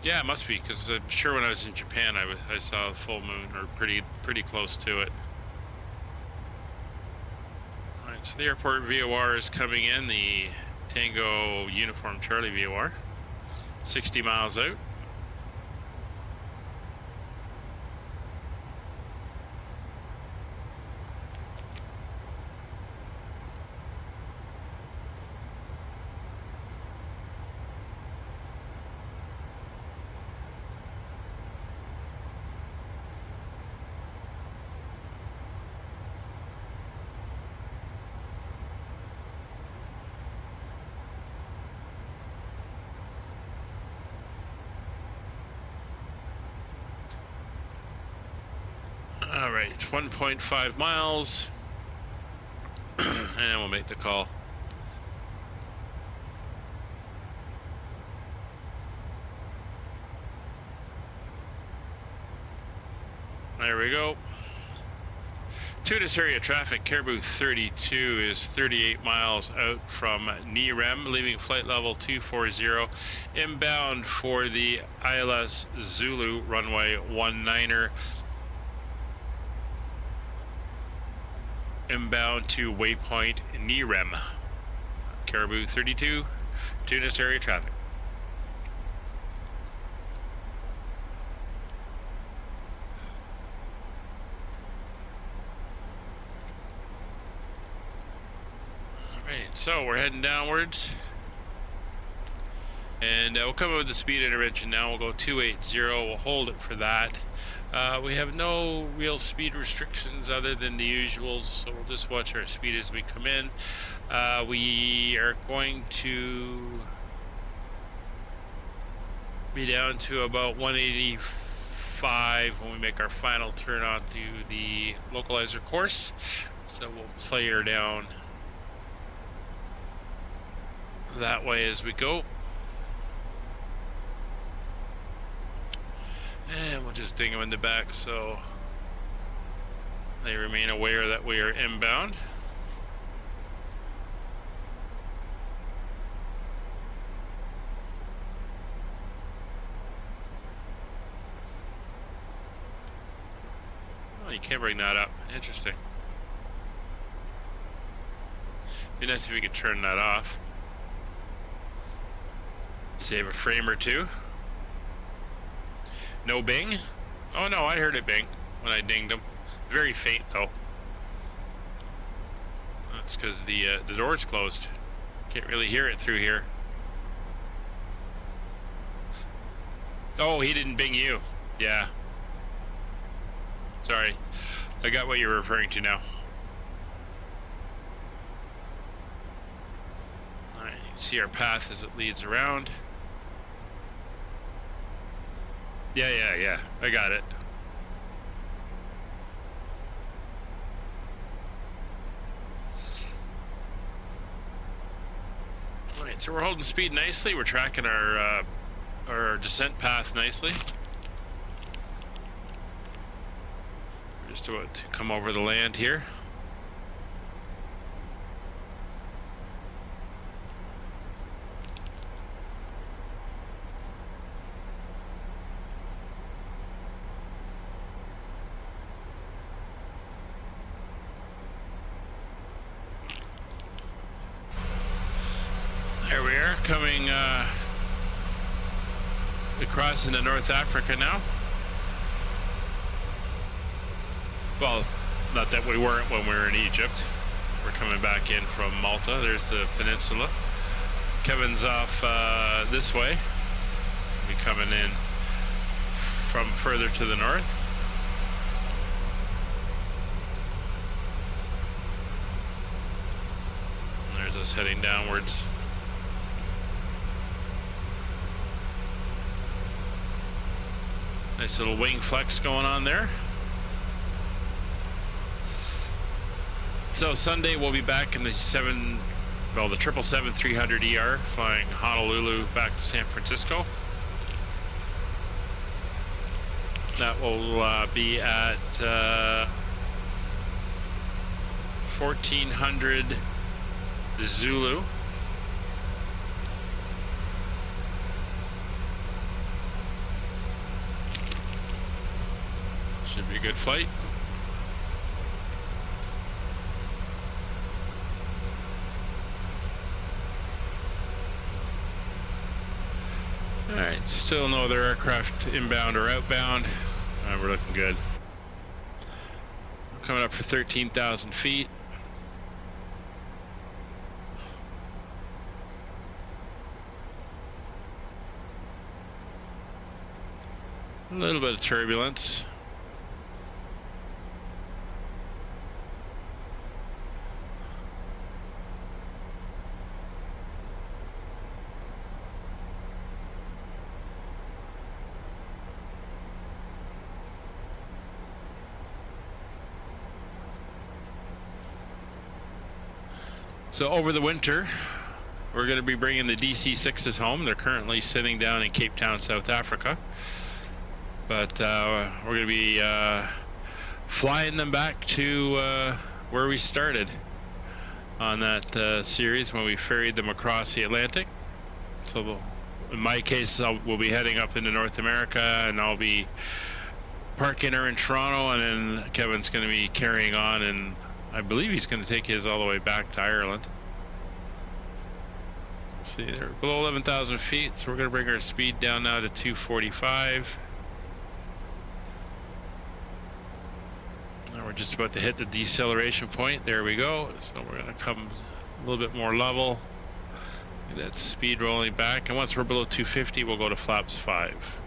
A: Yeah, it must be, because I'm sure when I was in Japan I saw a full moon, or pretty close to it. Alright, so the airport VOR is coming in, the Tango Uniform Charlie VOR, 60 miles out. Alright, 1.5 miles, and we'll make the call. There we go. Tunis area traffic, Caribou 32 is 38 miles out from Nirem, leaving flight level 240, inbound for the ILS Zulu runway 19er. Inbound to waypoint Nirem. Caribou 32, Tunis area traffic. Alright, so we're heading downwards. And we'll come up with the speed intervention now. We'll go 280, we'll hold it for that. We have no real speed restrictions other than the usuals, so we'll just watch our speed as we come in. We are going to be down to about 185 when we make our final turn onto the localizer course. So we'll play her down that way as we go. And we'll just ding them in the back so they remain aware that we are inbound. Oh, you can't bring that up. Interesting. Be nice if we could turn that off. Save a frame or two. No bing? Oh no, I heard it bing when I dinged him. Very faint though. That's because the door's closed. Can't really hear it through here. Oh, he didn't bing you. Yeah. Sorry. I got what you're referring to now. Alright, you can see our path as it leads around. Yeah. I got it. Alright, so we're holding speed nicely. We're tracking our descent path nicely. We're just about to come over the land here. There we are, coming across into North Africa now. Well, not that we weren't when we were in Egypt. We're coming back in from Malta. There's the peninsula. Kevin's off this way. Be coming in from further to the north. And there's us heading downwards. Nice little wing flex going on there. So Sunday we'll be back in the 777-300ER flying Honolulu back to San Francisco. That will be at 1400 Zulu. Should be a good flight. Alright, still no other aircraft inbound or outbound. We're looking good. Coming up for 13,000 feet. A little bit of turbulence. So over the winter, we're going to be bringing the DC-6s home. They're currently sitting down in Cape Town, South Africa. But we're going to be flying them back to where we started on that series when we ferried them across the Atlantic. So in my case, we'll be heading up into North America, and I'll be parking her in Toronto, and then Kevin's going to be carrying on, and I believe he's going to take his all the way back to Ireland. Let's see, they're below 11,000 feet, so we're going to bring our speed down now to 245. Now we're just about to hit the deceleration point. There we go. So we're going to come a little bit more level. Get that speed rolling back, and once we're below 250, we'll go to flaps 5.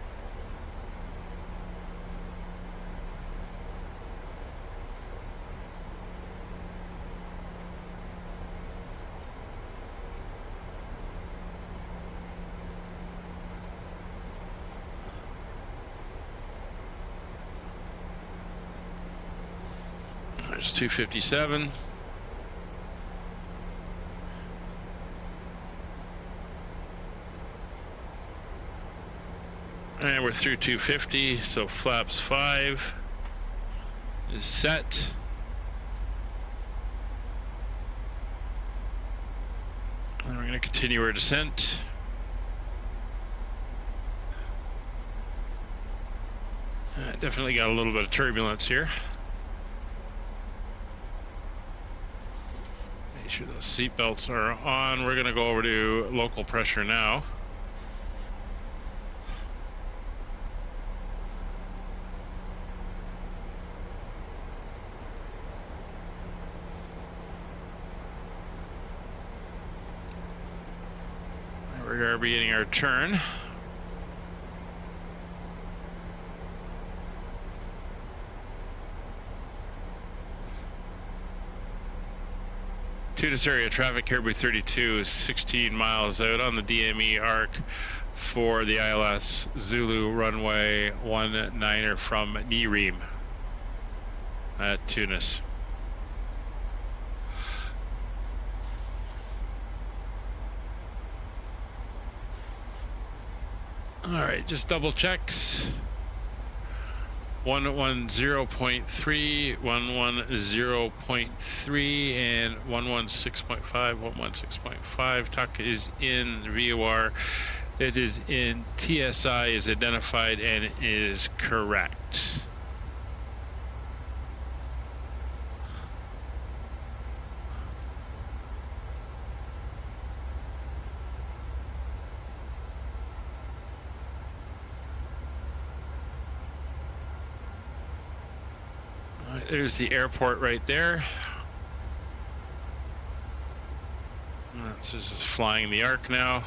A: There's 257. And we're through 250, so flaps 5 is set. And we're going to continue our descent. Definitely got a little bit of turbulence here. Make sure those seat belts are on. We're going to go over to local pressure now. We're going to be getting our turn. Tunis area traffic Caribou 32 is 16 miles out on the DME arc for the ILS Zulu runway 19er from Nirim at Tunis. All right, just double checks. 110.3, 110.3, and 116.5, 116.5. Tuck is in VOR. It is in TSI, is identified, and is correct. There's the airport right there. That's just flying the arc now.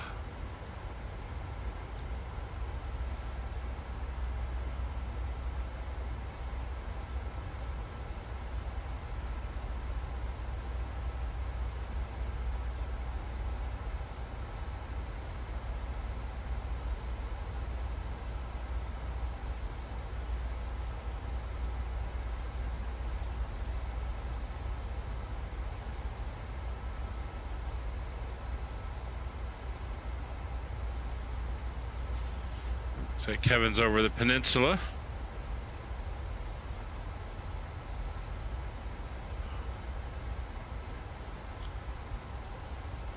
A: So Kevin's over the peninsula.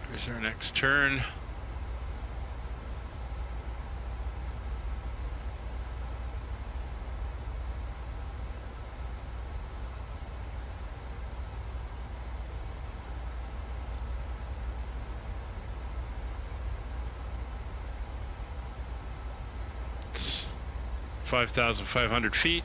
A: Here's our next turn. It's 5,500 feet.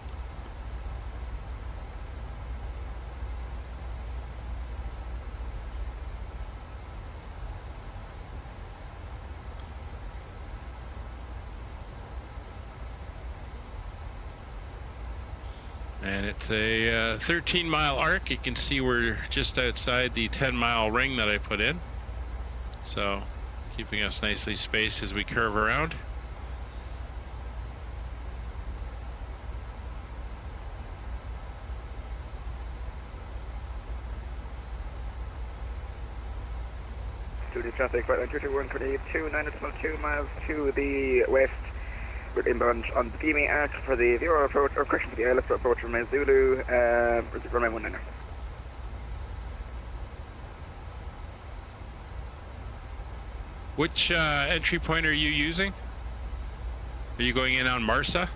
A: And it's a 13-mile arc. You can see we're just outside the 10-mile ring that I put in. So keeping us nicely spaced as we curve around.
B: Studio traffic, right line 221, 2 miles to the west. We're inbound on the PME arc for the Vero approach, or correction for the airlift approach from Zulu, runway 19.
A: Which entry point are you using? Are you going in on Marsa?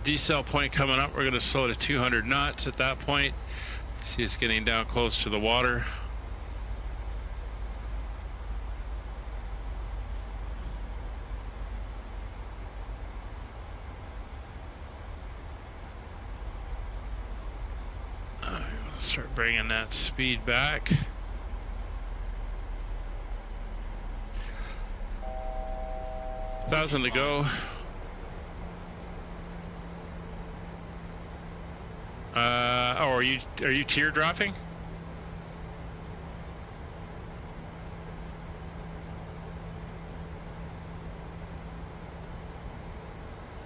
A: Decel point coming up. We're going to slow to 200 knots at that point. See it's getting down close to the water. Start bringing that speed back. $1,000 to go. Oh, are you tear dropping?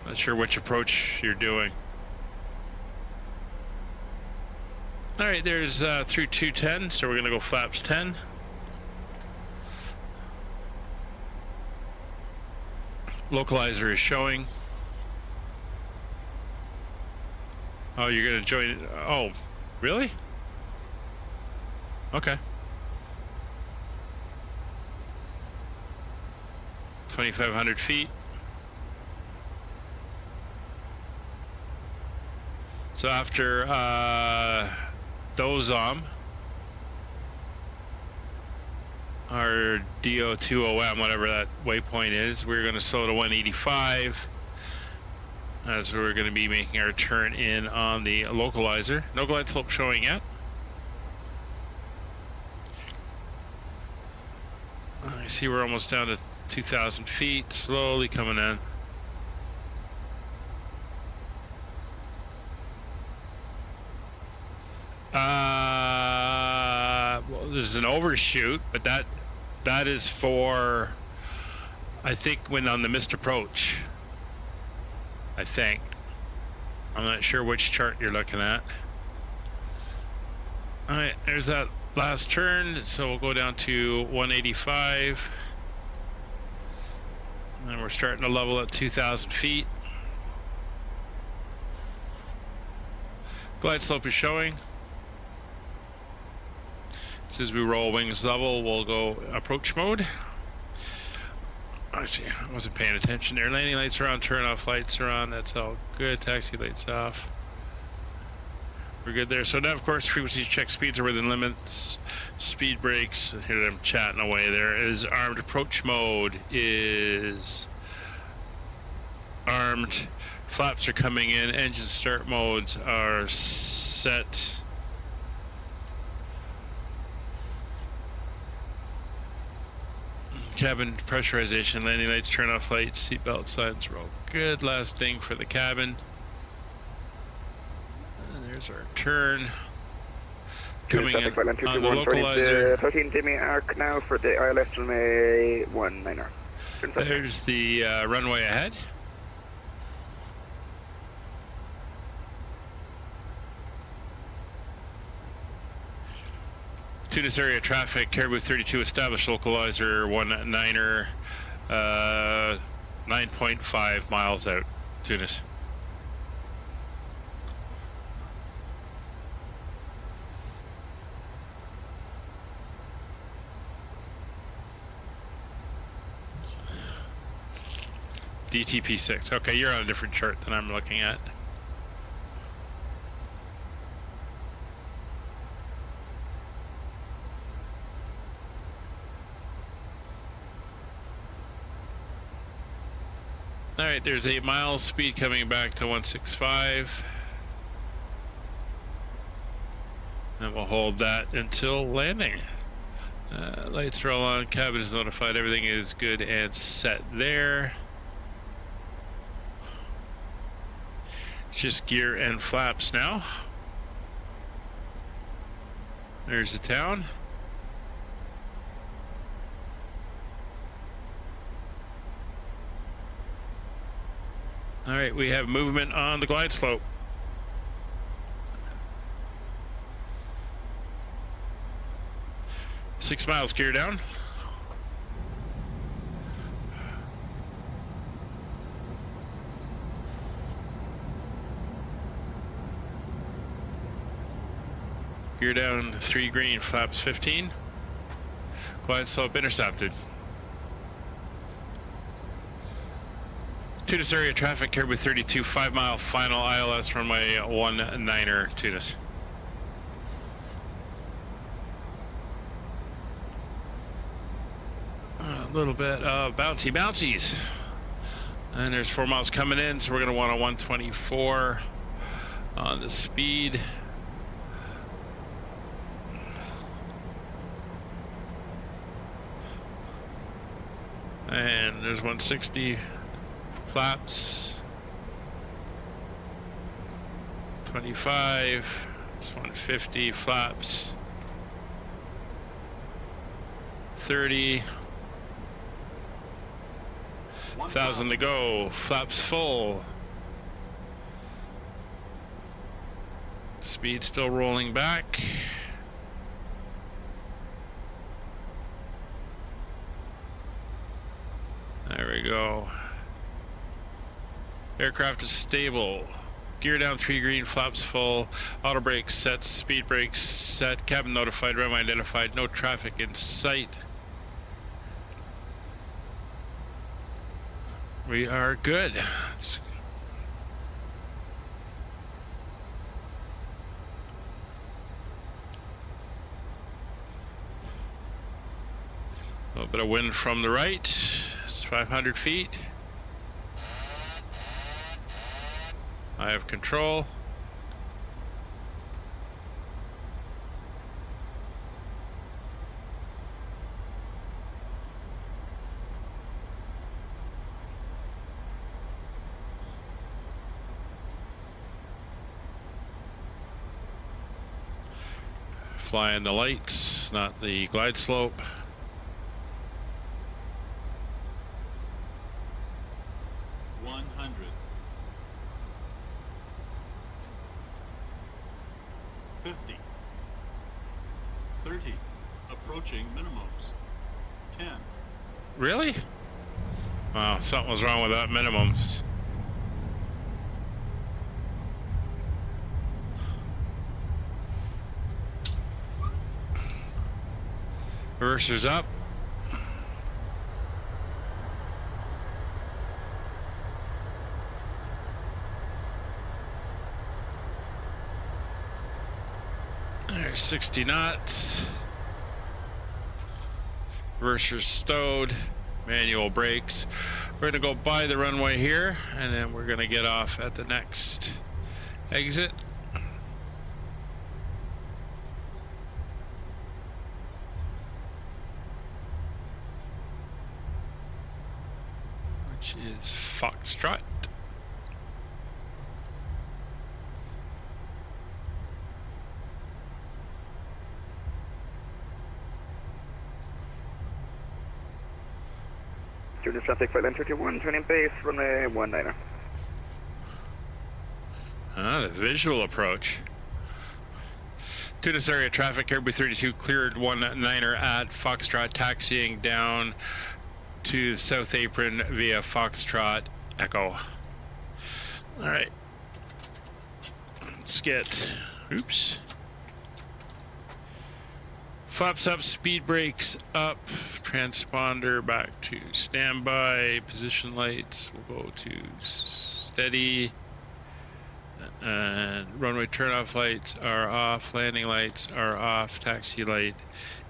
A: Not sure which approach you're doing. All right, there's through 210, so we're gonna go flaps 10. Localizer is showing. Oh, you're gonna join it? Oh, really? Okay. 2,500 feet. So after Dozom, our DO2OM, whatever that waypoint is, we're going to slow to 185 as we're going to be making our turn in on the localizer. No glide slope showing yet. I see we're almost down to 2,000 feet, slowly coming in. Well, there's an overshoot, but that is for, I think, when on the missed approach. I think. I'm not sure which chart you're looking at. All right, there's that last turn, so we'll go down to 185. And we're starting to level at 2,000 feet. Glide slope is showing. As soon as we roll wings level, we'll go approach mode. Actually, I wasn't paying attention there. Landing lights are on, turn off lights are on. That's all good. Taxi lights off. We're good there. So now, of course, frequency check, speeds are within limits, speed brakes. Here I'm chatting away. There is armed approach mode is armed. Flaps are coming in. Engine start modes are set. Cabin pressurization, landing lights, turn off lights, seatbelt signs are all good. Last thing for the cabin. And there's our turn. Coming in on the localizer.
B: 13 Jimmy arc now for the ILS runway 19er.
A: There's the runway ahead. Tunis area traffic, Caribou 32 established, localizer 19er, 9.5 miles out, Tunis. DTP6. Okay, you're on a different chart than I'm looking at. All right, there's 8 miles, speed coming back to 165. And we'll hold that until landing. Lights are all on, cabin is notified, everything is good and set there. It's just gear and flaps now. There's the town. All right, we have movement on the glide slope. Six miles, gear down. Gear down, 3 green, flaps 15. Glide slope intercepted. Tunis area traffic, Caribou 32, 5 mile final ILS runway 19er, Tunis. A little bit of bouncies. And there's 4 miles coming in, so we're going to want a 124 on the speed. And there's 160. Flaps 25, it's 150, flaps 30, 1,000 to go, flaps full, speed still rolling back. There we go. Aircraft is stable. Gear down, 3 green, flaps full. Auto brakes set, speed brakes set. Cabin notified, runway identified. No traffic in sight. We are good. A little bit of wind from the right. It's 500 feet. I have control. Flying the lights, not the glide slope. Really? Wow, something was wrong with that minimums. Reverser's up. There's 60 knots. Reverser stowed. Manual brakes. We're going to go by the runway here, and then we're going to get off at the next exit. Which is Foxtrot.
B: Tunis traffic, flight line 31, turning base, runway 19er.
A: Ah, the visual approach. Tunis area traffic, Airbus 32 cleared 19er at Foxtrot, taxiing down to South Apron via Foxtrot Echo. All right. Let's get, oops. Flaps up, speed brakes up, transponder back to standby, position lights, we'll go to steady, and runway turnoff lights are off, landing lights are off, taxi light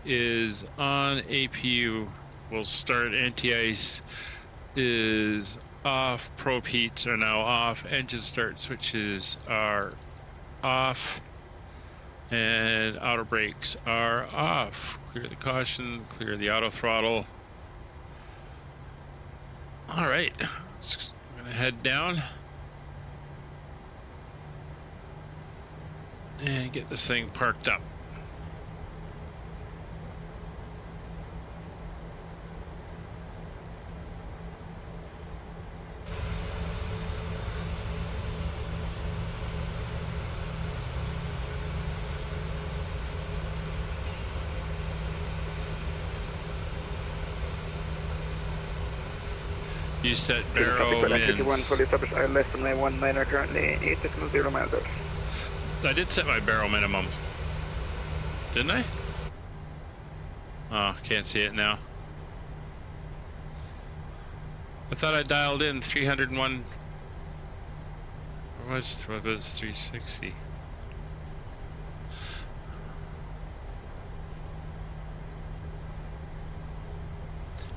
A: is on, APU will start, anti-ice is off, probe heats are now off, engine start switches are off, and auto brakes are off. Clear the caution, clear the auto throttle. All right, I'm gonna head down and get this thing parked up. You set barrel mins.
B: Fully established ILS runway 19er, currently 8.0 miles out.
A: I did set my barrel minimum, didn't I? Oh, can't see it now. I thought I dialed in 301. Or was it 360?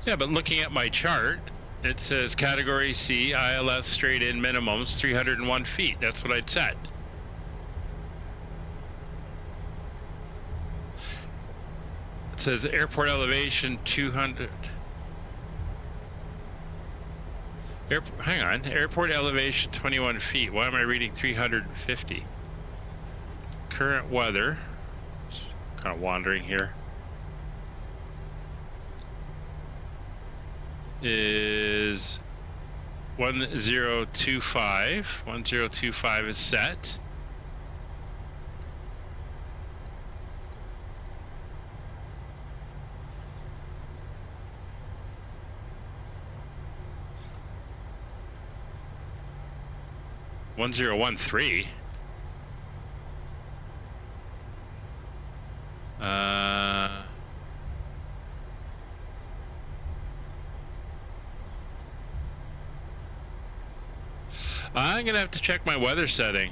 A: Yeah, but looking at my chart, it says category C, ILS straight in minimums 301 feet. That's what I'd set. It says airport elevation 200. Hang on, airport elevation 21 feet. Why am I reading 350? Current weather. Kind of wandering here. Is 1025. 1025 is set. One 1013. I'm gonna have to check my weather setting.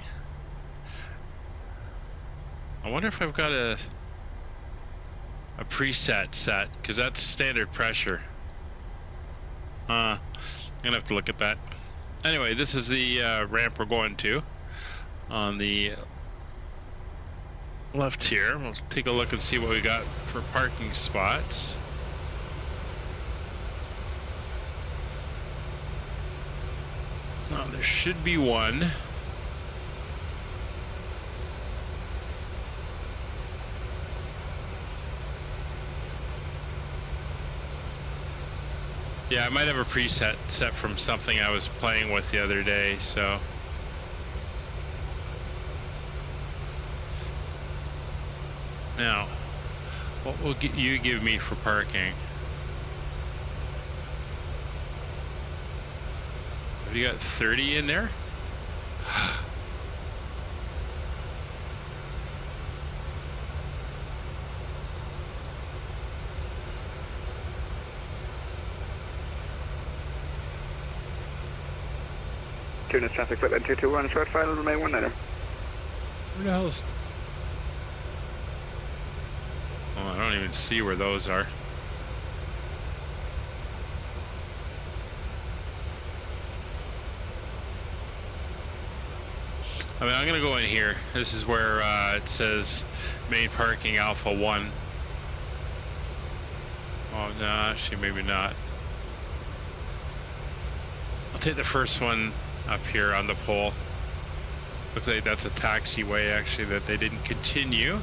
A: I wonder if I've got a preset set, because that's standard pressure. I'm gonna have to look at that. Anyway, this is the ramp we're going to on the left here. We'll take a look and see what we got for parking spots. Oh, there should be one. Yeah, I might have a preset set from something I was playing with the other day, so. Now, what will you give me for parking? Have you got 30 in there?
B: Tunis traffic, flight line 221, short final, runway 19er.
A: Where the hell's... I don't even see where those are. I mean, I'm going to go in here. This is where it says main parking Alpha 1. Oh, no, actually, maybe not. I'll take the first one up here on the pole. Looks like that's a taxiway, actually, that they didn't continue.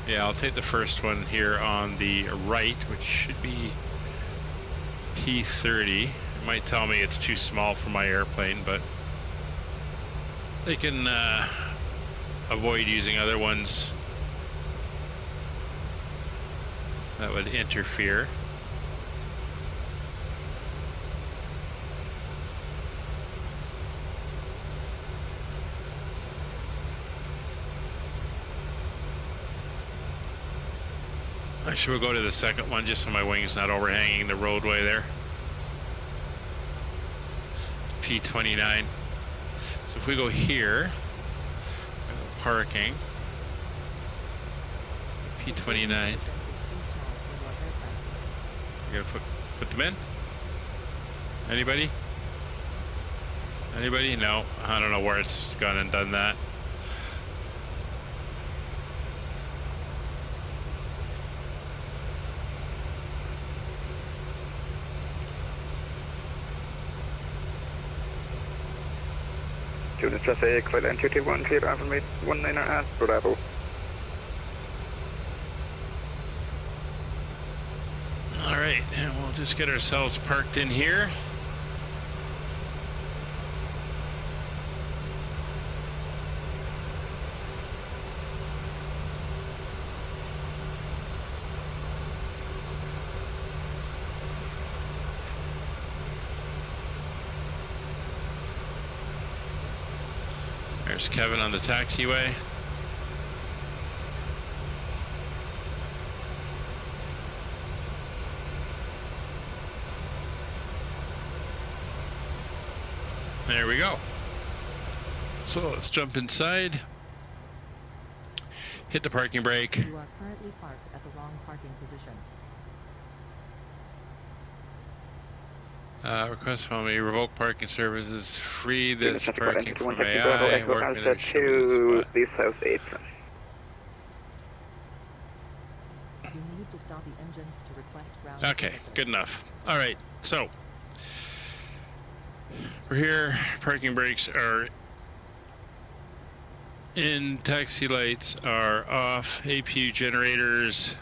A: Yeah, I'll take the first one here on the right, which should be P30. It might tell me it's too small for my airplane, but they can avoid using other ones that would interfere. Actually, we'll go to the second one just so my wing's not overhanging the roadway there. P29. So if we go here, parking, P29. You gotta put them in? Anybody? Anybody? No, I don't know where it's gone and done that.
B: Tunis traffic, flight line 221, clear Alpha Mate 19 Bravo.
A: Alright, and we'll just get ourselves parked in here. There's Kevin on the taxiway. There we go. So let's jump inside. Hit the parking brake.
D: You are currently parked at the wrong parking position.
A: Request from me, revoke parking services, free this
B: Tunis
A: parking
B: traffic,
A: from
B: flight line
A: AI,
B: 221,
A: work
B: Alpha
A: minute, show me
B: to
A: the
B: the South Apron.
D: You need to stop the engines to request ground
A: spot. Okay,
D: services.
A: good enough. All right, so we're here. Parking brakes are in, taxi lights are off, APU generators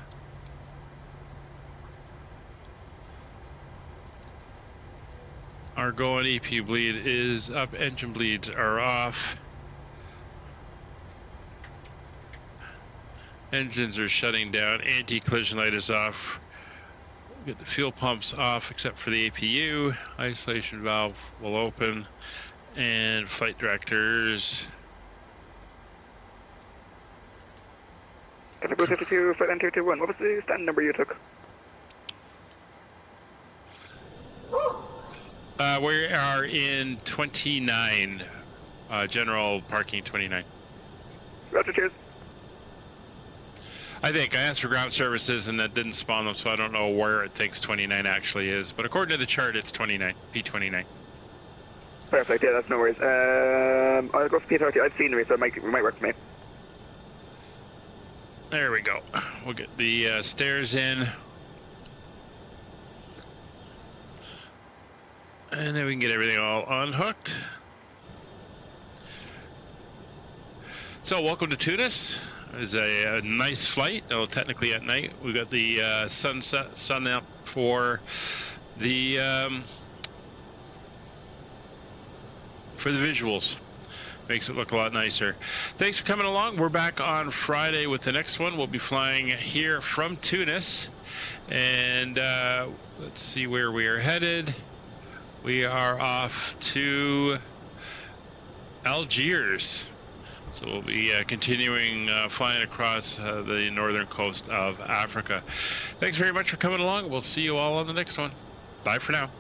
A: are going, APU bleed is up, engine bleeds are off. Engines are shutting down, anti-collision light is off. Get the fuel pumps off except for the APU. Isolation valve will open. And flight directors.
B: Traffic 52, flight line 221. What was the stand number you took?
A: We are in 29. General parking 29.
B: Roger, cheers.
A: I think I asked for ground services and that didn't spawn them, so I don't know where it thinks 29 actually is. But according to the chart, it's 29, P29.
B: Perfect, yeah, that's no worries. I'll go for P30. I've scenery, so it might work for me.
A: There we go. We'll get the stairs in. And then we can get everything all unhooked. So welcome to Tunis. It's a nice flight, though technically at night. We've got the sun up for the visuals. Makes it look a lot nicer. Thanks for coming along. We're back on Friday with the next one. We'll be flying here from Tunis. And let's see where we are headed. We are off to Algiers. So we'll be continuing flying across the northern coast of Africa. Thanks very much for coming along. We'll see you all on the next one. Bye for now.